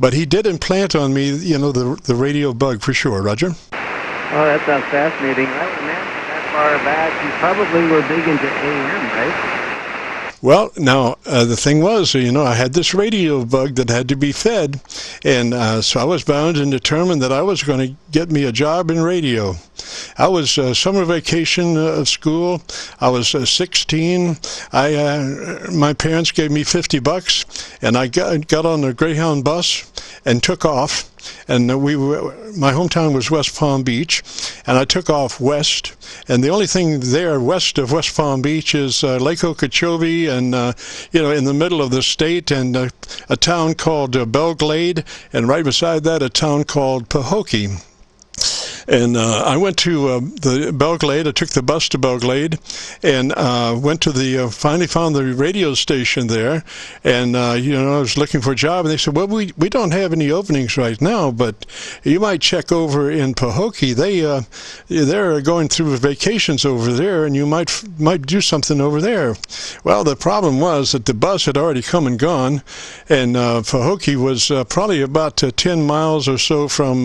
S1: But he did implant on me, you know, the radio bug for sure, Roger.
S6: Oh, that sounds fascinating. I would imagine that far back you probably were big into AM, right?
S1: Well, now, the thing was, you know, I had this radio bug that had to be fed, and so I was bound and determined that I was going to get me a job in radio. I was summer vacation of school. I was 16. My parents gave me $50, and I got on a Greyhound bus and took off. And my hometown was West Palm Beach, and I took off west. And the only thing there west of West Palm Beach is Lake Okeechobee, and you know, in the middle of the state, and a town called Belle Glade, and right beside that a town called Pahokee. And I went to the Belle Glade. I took the bus to Belle Glade, and went to finally found the radio station there. And you know, I was looking for a job, and they said, "Well, we don't have any openings right now, but you might check over in Pahokee. They're going through vacations over there, and you might do something over there." Well, the problem was that the bus had already come and gone, and Pahokee was probably about 10 miles or so from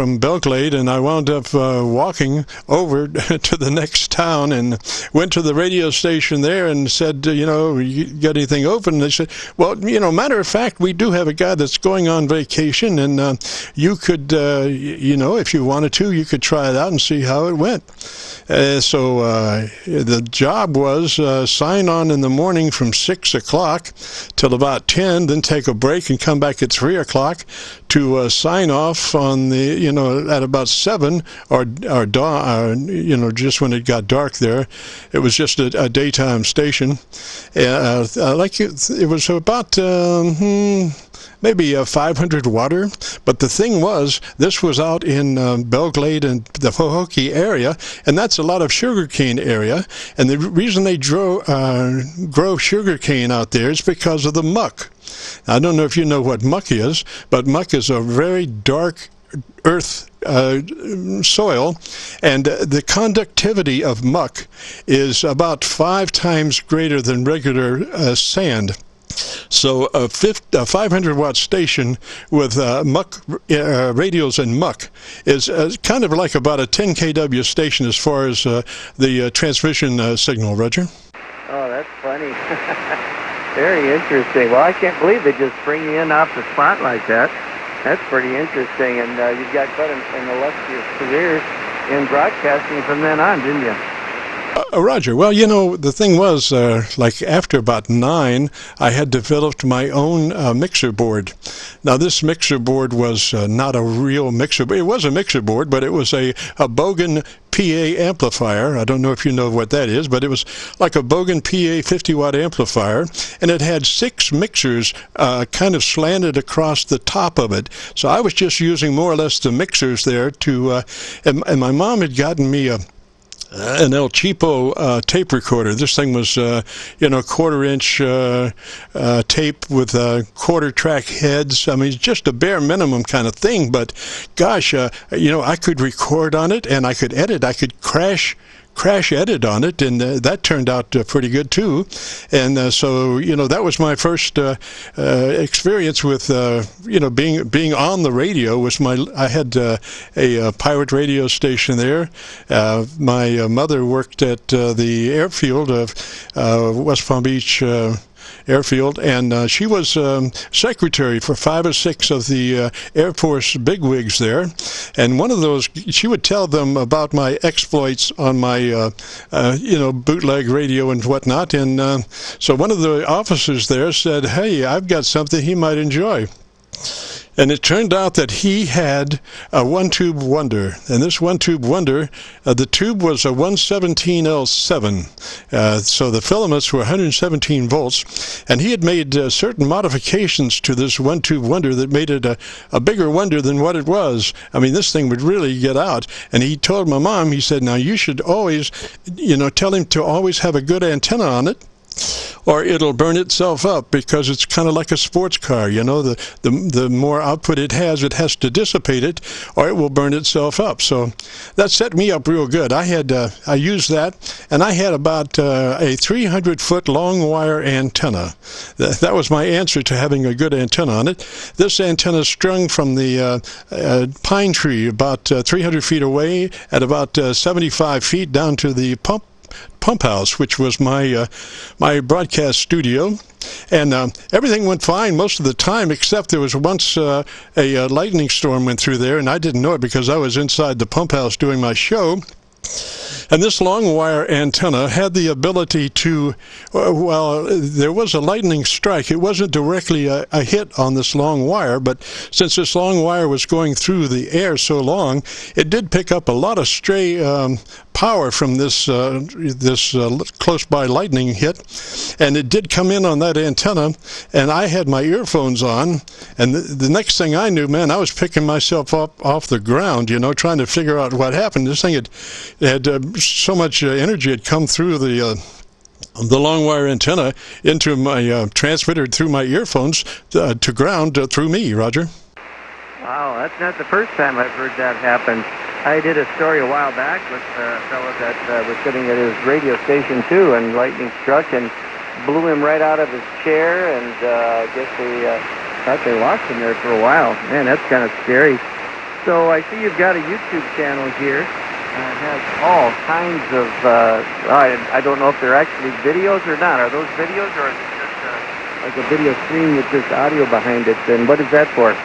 S1: Belle Glade, and I wound up walking over to the next town and went to the radio station there and said, you know, "You got anything open?" And they said, "Well, you know, matter of fact, we do have a guy that's going on vacation, and you could, you know, if you wanted to, you could try it out and see how it went." So the job was sign on in the morning from 6 o'clock till about 10, then take a break and come back at 3 o'clock to sign off on the, you know, at about 7 or dawn, you know, just when it got dark there. It was just a daytime station. Like it was about maybe 500 water, but the thing was, this was out in Belle Glade and the Pahokee area, and that's a lot of sugarcane area, and the reason they grow sugarcane out there is because of the muck. I don't know if you know what muck is, but muck is a very dark earth soil, and the conductivity of muck is about 5 times greater than regular sand. So a 500-watt station with muck radios and muck is kind of like about a 10 kW station as far as the transmission signal, Roger.
S6: Oh, that's funny. Very interesting. Well, I can't believe they just bring you in off the spot like that. That's pretty interesting, and you've got quite an illustrious career in broadcasting from then on, didn't you?
S1: Roger, well, you know, the thing was, like after about 9, I had developed my own mixer board. Now, this mixer board was not a real mixer board. It was a mixer board, but it was a Bogen PA amplifier. I don't know if you know what that is, but it was like a Bogen PA 50-watt amplifier, and it had 6 mixers kind of slanted across the top of it. So I was just using more or less the mixers there to, and my mom had gotten me a an El Cheapo tape recorder. This thing was, quarter-inch tape with quarter-track heads. I mean, just a bare minimum kind of thing. But gosh, I could record on it, and I could edit. I could crash edit on it, and that turned out pretty good too. And so that was my first experience with being on the radio. I had a pirate radio station there. My mother worked at the airfield of West Palm Beach airfield, and she was secretary for 5 or 6 of the Air Force bigwigs there. And one of those, she would tell them about my exploits on my bootleg radio and whatnot. And so one of the officers there said, "Hey, I've got something he might enjoy." And it turned out that he had a one-tube wonder. And this one-tube wonder, the tube was a 117L7. So the filaments were 117 volts. And he had made certain modifications to this one-tube wonder that made it a bigger wonder than what it was. I mean, this thing would really get out. And he told my mom, he said, "Now you should always, tell him to always have a good antenna on it, or it'll burn itself up, because it's kind of like a sports car. The more output it has to dissipate it, or it will burn itself up." So that set me up real good. I used that, and I had about a 300-foot long wire antenna. That was my answer to having a good antenna on it. This antenna strung from the pine tree about 300 feet away at about 75 feet down to the pump house, which was my broadcast studio. And everything went fine most of the time, except there was once a lightning storm went through there, and I didn't know it because I was inside the pump house doing my show. And this long wire antenna had the ability to, well, there was a lightning strike. It wasn't directly a hit on this long wire, but since this long wire was going through the air so long, it did pick up a lot of stray power from this close-by lightning hit, and it did come in on that antenna. And I had my earphones on, and the next thing I knew, man, I was picking myself up off the ground, trying to figure out what happened. This thing had so much energy had come through the long wire antenna into my transmitter through my earphones to ground through me, Roger.
S6: Wow, that's not the first time I've heard that happen. I did a story a while back with a fellow that was sitting at his radio station too, and lightning struck and blew him right out of his chair, and I guess they thought they lost him there for a while. Man, that's kind of scary. So I see you've got a YouTube channel here. It has all kinds of, I don't know if they're actually videos or not. Are those videos, or is it just like a video stream with just audio behind it? And what is that for?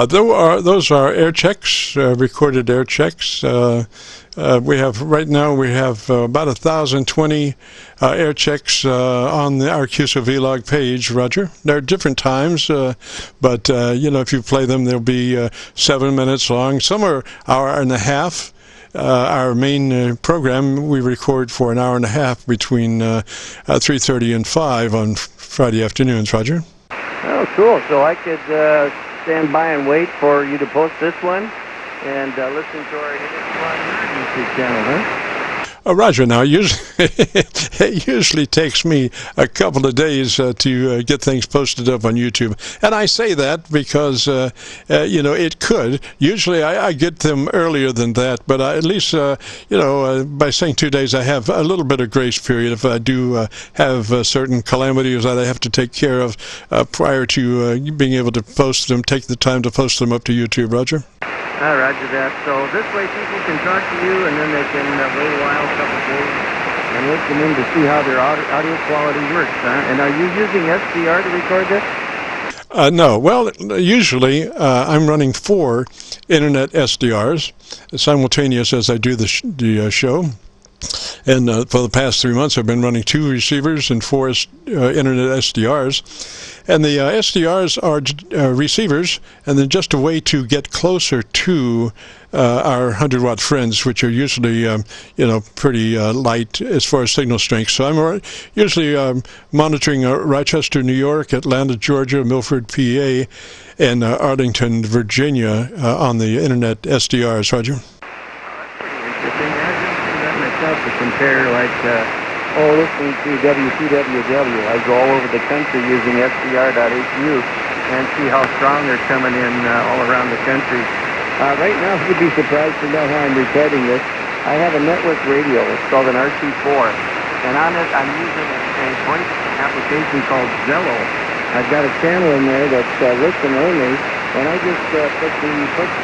S1: Those are air checks, recorded air checks. We have about 1,020 air checks on our Qso-Vlog page, Roger. There are different times, but if you play them, they'll be 7 minutes long. Some are hour and a half. Our main program we record for an hour and a half between 3:30 and 5 on Friday afternoons, Roger.
S6: Oh, cool. So I could stand by and wait for you to post this one and listen to our YouTube channel, huh?
S1: Roger, now, it usually takes me a couple of days to get things posted up on YouTube. And I say that because, it could. Usually I get them earlier than that, but at least, by saying 2 days, I have a little bit of grace period if I do have certain calamities that I have to take care of prior to being able to post them, take the time to post them up to YouTube, Roger.
S6: Roger that. So this way people can talk to you, and then they can wait a while, a couple of days, and listen in to see how their audio quality works. And are you using SDR to record this?
S1: No. Well, usually I'm running 4 internet SDRs simultaneous as I do the show. And for the past 3 months, I've been running 2 receivers and 4 internet SDRs. And the SDRs are receivers, and then just a way to get closer to our 100-watt friends, which are usually, pretty light as far as signal strength. So I'm usually monitoring Rochester, New York, Atlanta, Georgia, Milford, PA, and Arlington, Virginia on the internet SDRs, Roger.
S2: to compare, like, listening to WCWW. I go all over the country using SCR.HU and see how strong they're coming in all around the country. Right now, you'd be surprised to know how I'm recording this. I have a network radio. It's called an RC4. And on it, I'm using a voice application called Zello. I've got a channel in there that's listen only. And I just push the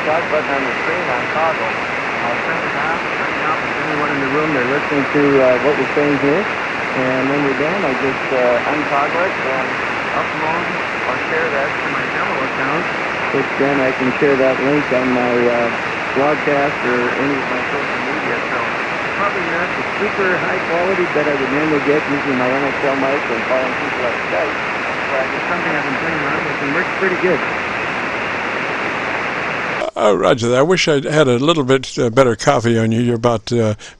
S2: start button on the screen on toggle. I'll turn it on, turn it off. If anyone in the room, they're listening to what we're saying here. And when we're done, I just untoggle it and upload or share that to my Zello account, which then I can share that link on my broadcast or any of my social media. So probably not the super high quality that I would normally get using my NXL mic and calling people like Skype. But it's something I've been playing around with and works pretty good.
S1: Oh, Roger that. I wish I had a little bit better coffee on you. You're about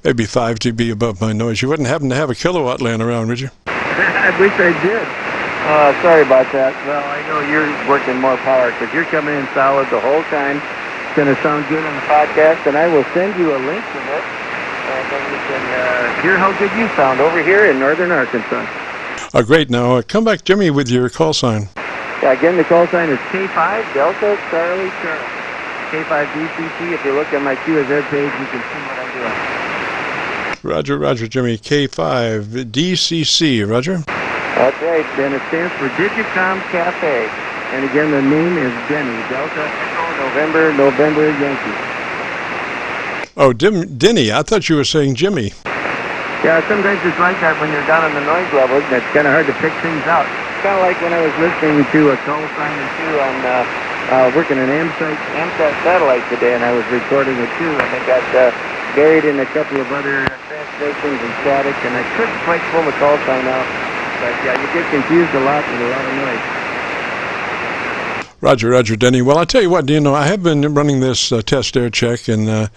S1: maybe 5 dB above my noise. You wouldn't happen to have a kilowatt laying around, would you?
S2: I wish I did. Sorry about that. Well, I know you're working more power because you're coming in solid the whole time. It's going to sound good on the podcast, and I will send you a link to this, and then you can hear how good you sound over here in northern Arkansas.
S1: Oh, great. Now, come back, Jimmy, with your call sign.
S2: Yeah, again, the call sign is K5 Delta Charlie Charlie. K5Dcc. If you look at my Qso-Vlog page, you can see what I'm doing.
S1: Roger, Roger, Jimmy. K5Dcc, Roger.
S2: That's right. Then it stands for Digicom Cafe. And again, the name is Denny. Delta Echo November Yankee.
S1: Oh, Denny. I thought you were saying Jimmy.
S2: Yeah, sometimes it's like that when you're down on the noise levels, and it's kind of hard to pick things out. It's kind of like when I was listening to a call sign or two on working an AMSAT satellite today, and I was recording it too, and it got buried in a couple of other transmissions and static, and I couldn't quite pull the call sign out. But yeah, you get confused a lot with a lot of noise.
S1: Roger, Roger, Denny. Well, I'll tell you what, I have been running this test air check, and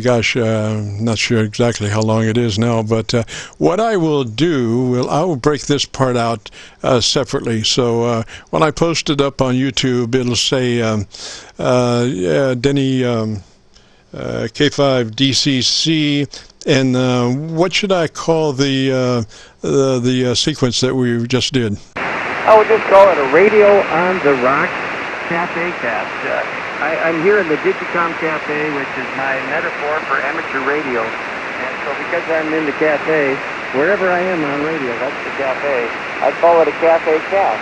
S1: gosh, not sure exactly how long it is now, but what I will do, I will break this part out separately. So when I post it up on YouTube, it'll say Denny K5Dcc, and what should I call the sequence that we just did?
S2: I would just call it a Radio on the Rock Cafe Cast. I'm here in the Digicom Cafe, which is my metaphor for amateur radio. And so because I'm in the cafe, wherever I am on radio, that's the cafe, I call it a cafe cast.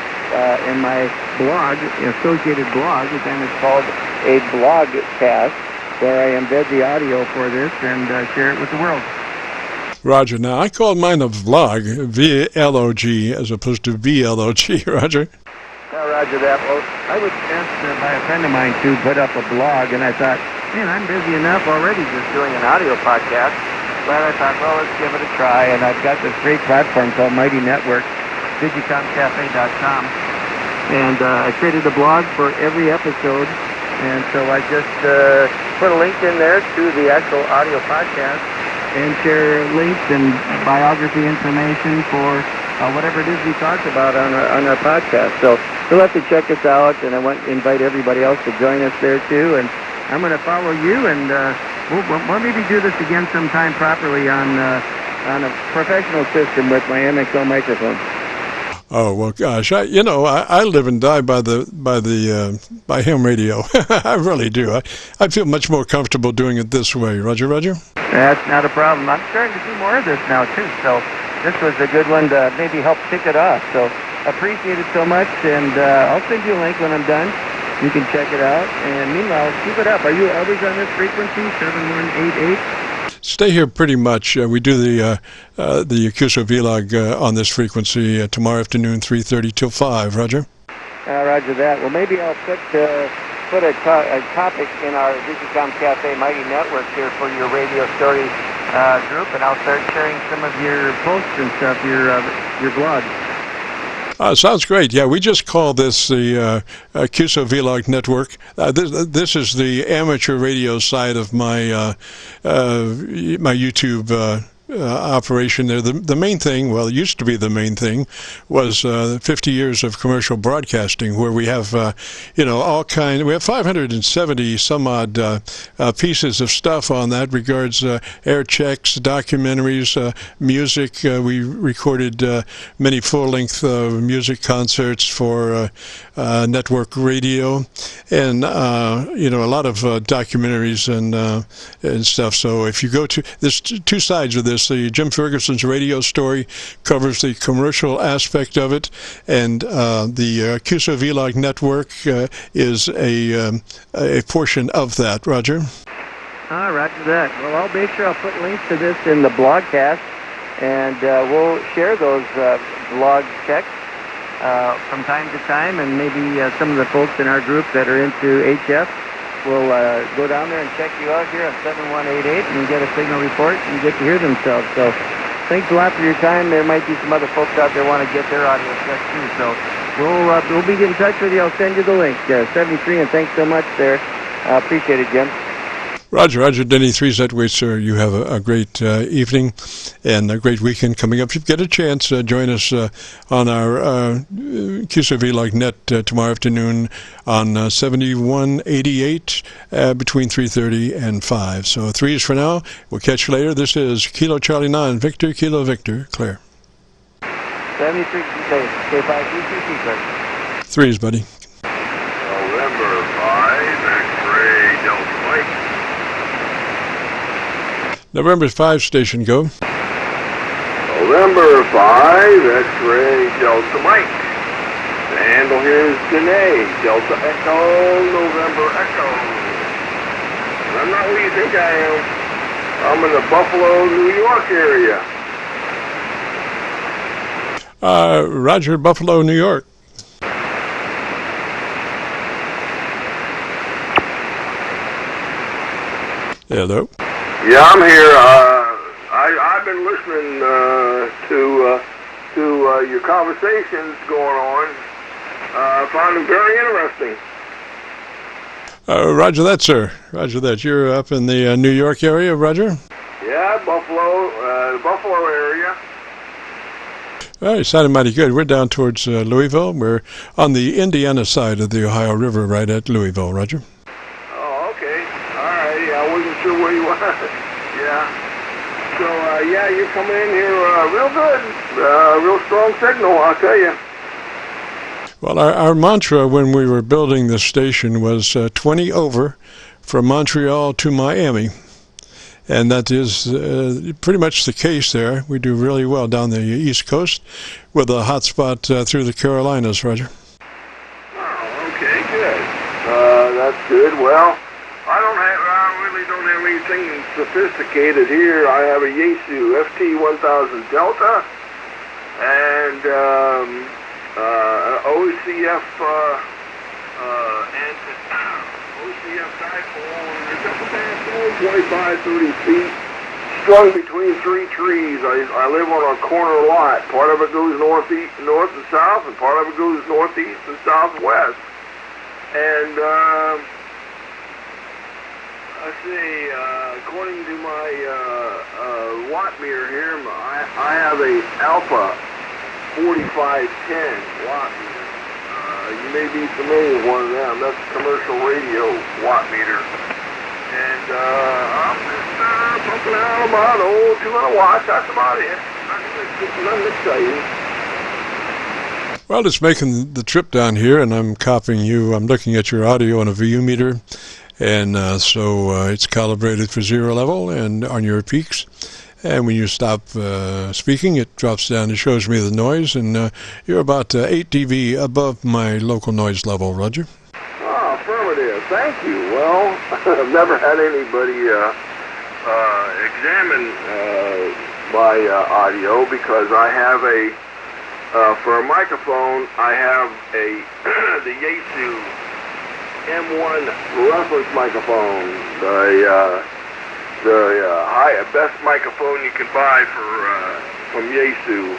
S2: In my blog, associated blog, then it's called a blog cast, where I embed the audio for this and share it with the world.
S1: Roger. Now, I called mine a vlog, V-L-O-G, as opposed to V-L-O-G, Roger.
S2: Yeah, Roger that. Well, I was asked by a friend of mine to put up a blog, and I thought, man, I'm busy enough already just doing an audio podcast. But I thought, well, let's give it a try, and I've got this great platform called Mighty Network, digicomcafe.com, and I created a blog for every episode, and so I just put a link in there to the actual audio podcast, and share links and biography information for whatever it is we talked about on our podcast. So you'll have to check us out, and I want to invite everybody else to join us there too. And I'm going to follow you, and we'll maybe do this again sometime properly on a professional system with my MXL microphone.
S1: Oh, well, gosh, I live and die by ham radio. I really do. I feel much more comfortable doing it this way. Roger, Roger?
S2: That's not a problem. I'm starting to do more of this now, too. So this was a good one to maybe help kick it off. So appreciate it so much, and I'll send you a link when I'm done. You can check it out. And meanwhile, keep it up. Are you always on this frequency, 7188?
S1: Stay here pretty much. We do the Qso-Vlog on this frequency tomorrow afternoon, 3:30 till 5. Roger?
S2: Roger that. Well, maybe I'll put a topic in our Digicom Cafe Mighty Network here for your radio story group, and I'll start sharing some of your posts and stuff, your blog.
S1: Sounds great. Yeah, we just call this the Qso-Vlog network. This is the amateur radio side of my my YouTube operation there. The main thing, well, it used to be the main thing, was 50 years of commercial broadcasting, where we have, all kind. We have 570 some odd pieces of stuff on that. Regards air checks, documentaries, music. We recorded many full-length music concerts for network radio, and a lot of documentaries and stuff. So if you go to, there's two sides of this. The Jim Ferguson's radio story covers the commercial aspect of it, and the Qso-Vlog network is a portion of that. Roger?
S2: Roger that. Well, I'll make sure I'll put links to this in the blogcast, and we'll share those blog checks from time to time, and maybe some of the folks in our group that are into HF will go down there and check you out here on 7188 and get a signal report and get to hear themselves. So thanks a lot for your time. There might be some other folks out there want to get their audio checked too. So we'll be in touch with you. I'll send you the link. 73, and thanks so much there. Appreciate it, Jim.
S1: Roger. Denny 3's that way, sir. You have a great evening and a great weekend coming up. If you get a chance, join us on our Qso-Vlog net tomorrow afternoon on 7188 between 3:30 and 5. So 3's for now. We'll catch you later. This is Kilo Charlie 9, Victor, Kilo Victor, Claire.
S2: 73, K5Dcc, Claire.
S1: 3's, buddy.
S3: November 5, X-ray Delta Mike.
S1: November 5 station, go.
S3: November 5, X-ray Delta Mike. The handle here is Dene, Delta Echo, November Echo. And I'm not who you think I am. I'm in the Buffalo, New York area.
S1: Roger, Buffalo, New York. Hello.
S3: Yeah, I'm here. I've been listening to your conversations going on. I found them very interesting.
S1: Roger that, sir. Roger that. You're up in the New York area, Roger?
S3: Yeah, Buffalo, the Buffalo area.
S1: Well, you sounded mighty good. We're down towards Louisville. We're on the Indiana side of the Ohio River, right at Louisville, Roger.
S3: Oh, okay. All right. Yeah, I wasn't sure where you were. Yeah. So, you're coming in here real good. Real strong signal, I'll tell you.
S1: Well, our mantra when we were building this station was 20 over from Montreal to Miami. And that is pretty much the case there. We do really well down the East Coast with a hot spot through the Carolinas, Roger.
S3: Oh, okay, good. That's good. Well, I really don't have anything sophisticated here. I have a YAESU FT1000 Delta and OCF OCF dipole, and a couple dipole, 25, 30 feet, strung between three trees. I live on a corner lot. Part of it goes north and south, and part of it goes northeast and southwest. And let's see, according to my watt meter here, I have a Alpha 4510 watt meter. You may be familiar with one of them. That's a commercial radio watt meter. And I'm just pumping out about 200 watts. That's about it. Nothing exciting.
S1: Well, it's making the trip down here, and I'm copying you. I'm looking at your audio on a VU meter, and so it's calibrated for 0 level and on your peaks. And when you stop speaking, it drops down and shows me the noise, and you're about 8 dB above my local noise level, Roger.
S3: Oh, affirmative. Thank you. Well, I've never had anybody examine my audio because I have for a microphone, I have the YAESU M1 reference microphone, the best microphone you can buy from YAESU.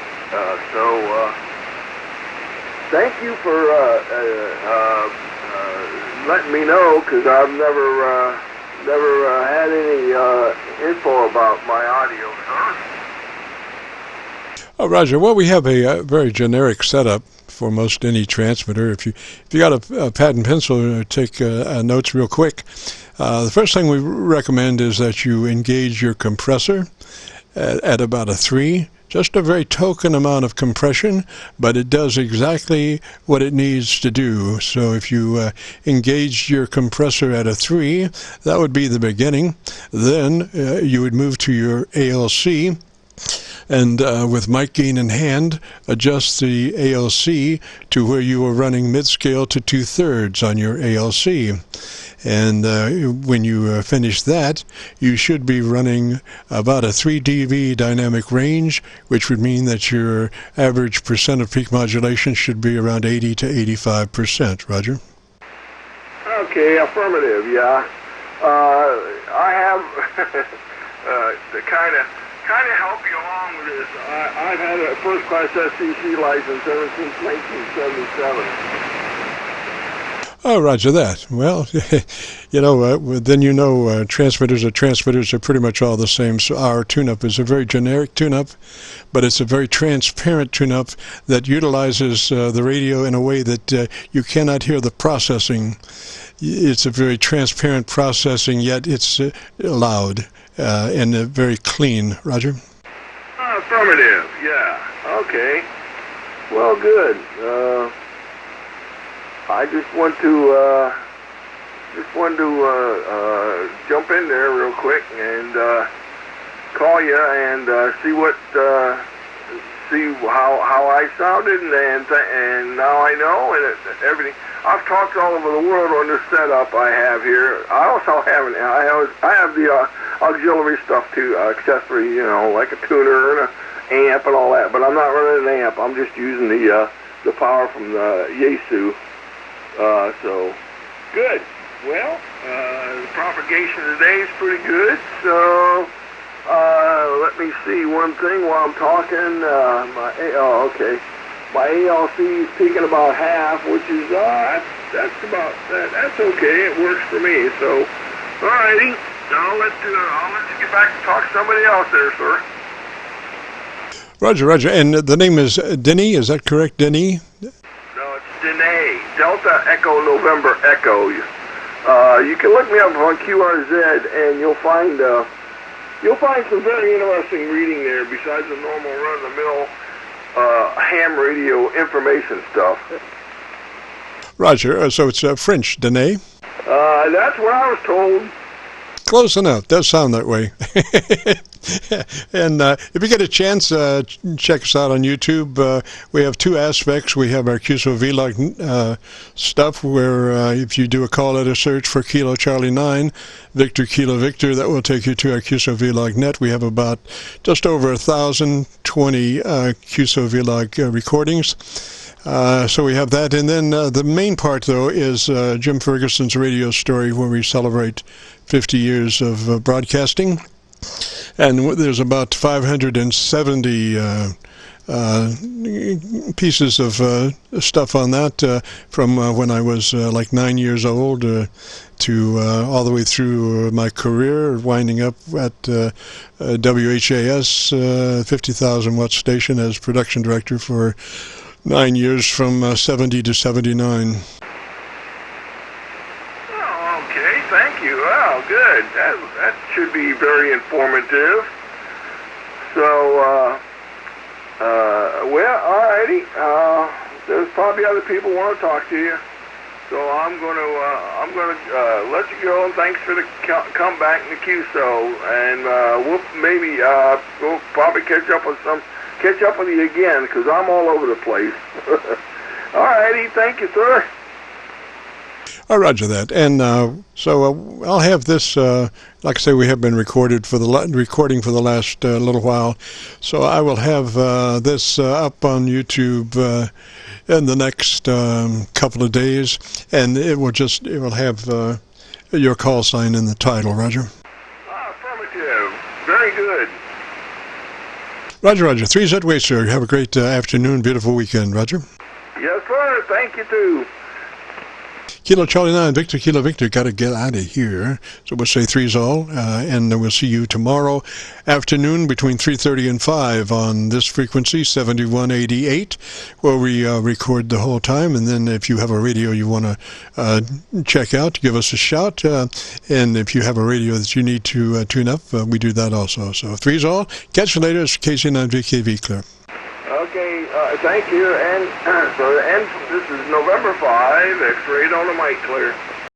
S3: Thank you for letting me know, because I've never had any info about my audio, sir.
S1: Oh, Roger. Well, we have a very generic setup for most any transmitter. If you got a pad and pencil, take notes real quick. The first thing we recommend is that you engage your compressor at about a 3. Just a very token amount of compression, but it does exactly what it needs to do. So if you engage your compressor at a 3, that would be the beginning. Then you would move to your ALC, and with mic gain in hand, adjust the ALC to where you are running mid-scale to 2/3 on your ALC. And when you finish that, you should be running about a 3 dB dynamic range, which would mean that your average percent of peak modulation should be around 80 to 85%. Roger?
S7: Okay, affirmative, yeah. I have to kind of help you along with this. I've had a first-class SCC license ever since 1977.
S1: Oh, roger that. Well, then transmitters are pretty much all the same. So our tune-up is a very generic tune-up, but it's a very transparent tune-up that utilizes the radio in a way that you cannot hear the processing. It's a very transparent processing, yet it's loud and very clean. Roger?
S7: Affirmative, yeah. Okay. Well, good. I just want to jump in there real quick and call you and see how I sounded and now I know and everything. I've talked all over the world on this setup I have here. I also have I have the auxiliary stuff too, accessory, like a tuner and an amp and all that. But I'm not running an amp. I'm just using the power from the YAESU. So, good. Well, the propagation today is pretty good. So, let me see one thing while I'm talking. My ALC is peaking about half, which is that's okay. It works for me. So, alrighty. I'll let you get back and talk to somebody else there, sir.
S1: Roger. And the name is Denny. Is that correct, Denny?
S7: Dene, Delta Echo November Echo. You can look me up on QRZ, and you'll find some very interesting reading there. Besides the normal run-of-the-mill ham radio information stuff.
S1: Roger. So it's French, Dene.
S7: That's what I was told.
S1: Close enough. Does sound that way. And if you get a chance, check us out on YouTube. We have two aspects. We have our Qso-Vlog stuff, where if you do a call letter search for Kilo Charlie 9, Victor Kilo Victor, that will take you to our Qso-Vlog net. We have about just over 1,020 Qso-Vlog recordings. So we have that. And then the main part, though, is Jim Ferguson's radio story, where we celebrate 50 years of broadcasting. And there's about 570 pieces of stuff on that, from when I was like 9 years old to all the way through my career, winding up at WHAS, 50,000 watt station, as production director for 9 years, from 70 to 79.
S7: Oh, okay, thank you. Wow, good. That should be very informative. So, well, alrighty. There's probably other people want to talk to you. So I'm gonna let you go, and thanks for the comeback in the QSO, and we'll probably catch up with you again, because I'm all over the place. Alrighty, thank you, sir.
S1: Roger that. And so I'll have this, like I say, we have been recording for the last little while. So I will have this up on YouTube in the next couple of days, and it will have your call sign in the title. Roger.
S7: Affirmative. Very good.
S1: Roger. 3Z way, sir. Have a great afternoon, beautiful weekend. Roger.
S7: Yes, sir. Thank you too.
S1: Kilo Charlie 9, Victor Kilo Victor, got to get out of here. So we'll say 3's all, and then we'll see you tomorrow afternoon between 3:30 and 5 on this frequency, 7188, where we record the whole time. And then if you have a radio you want to check out, give us a shout. And if you have a radio that you need to tune up, we do that also. So 3's all. Catch you later. It's KC9VKV, clear.
S7: Okay, thank you. And so this is November 5, X-rayed on the mic, clear.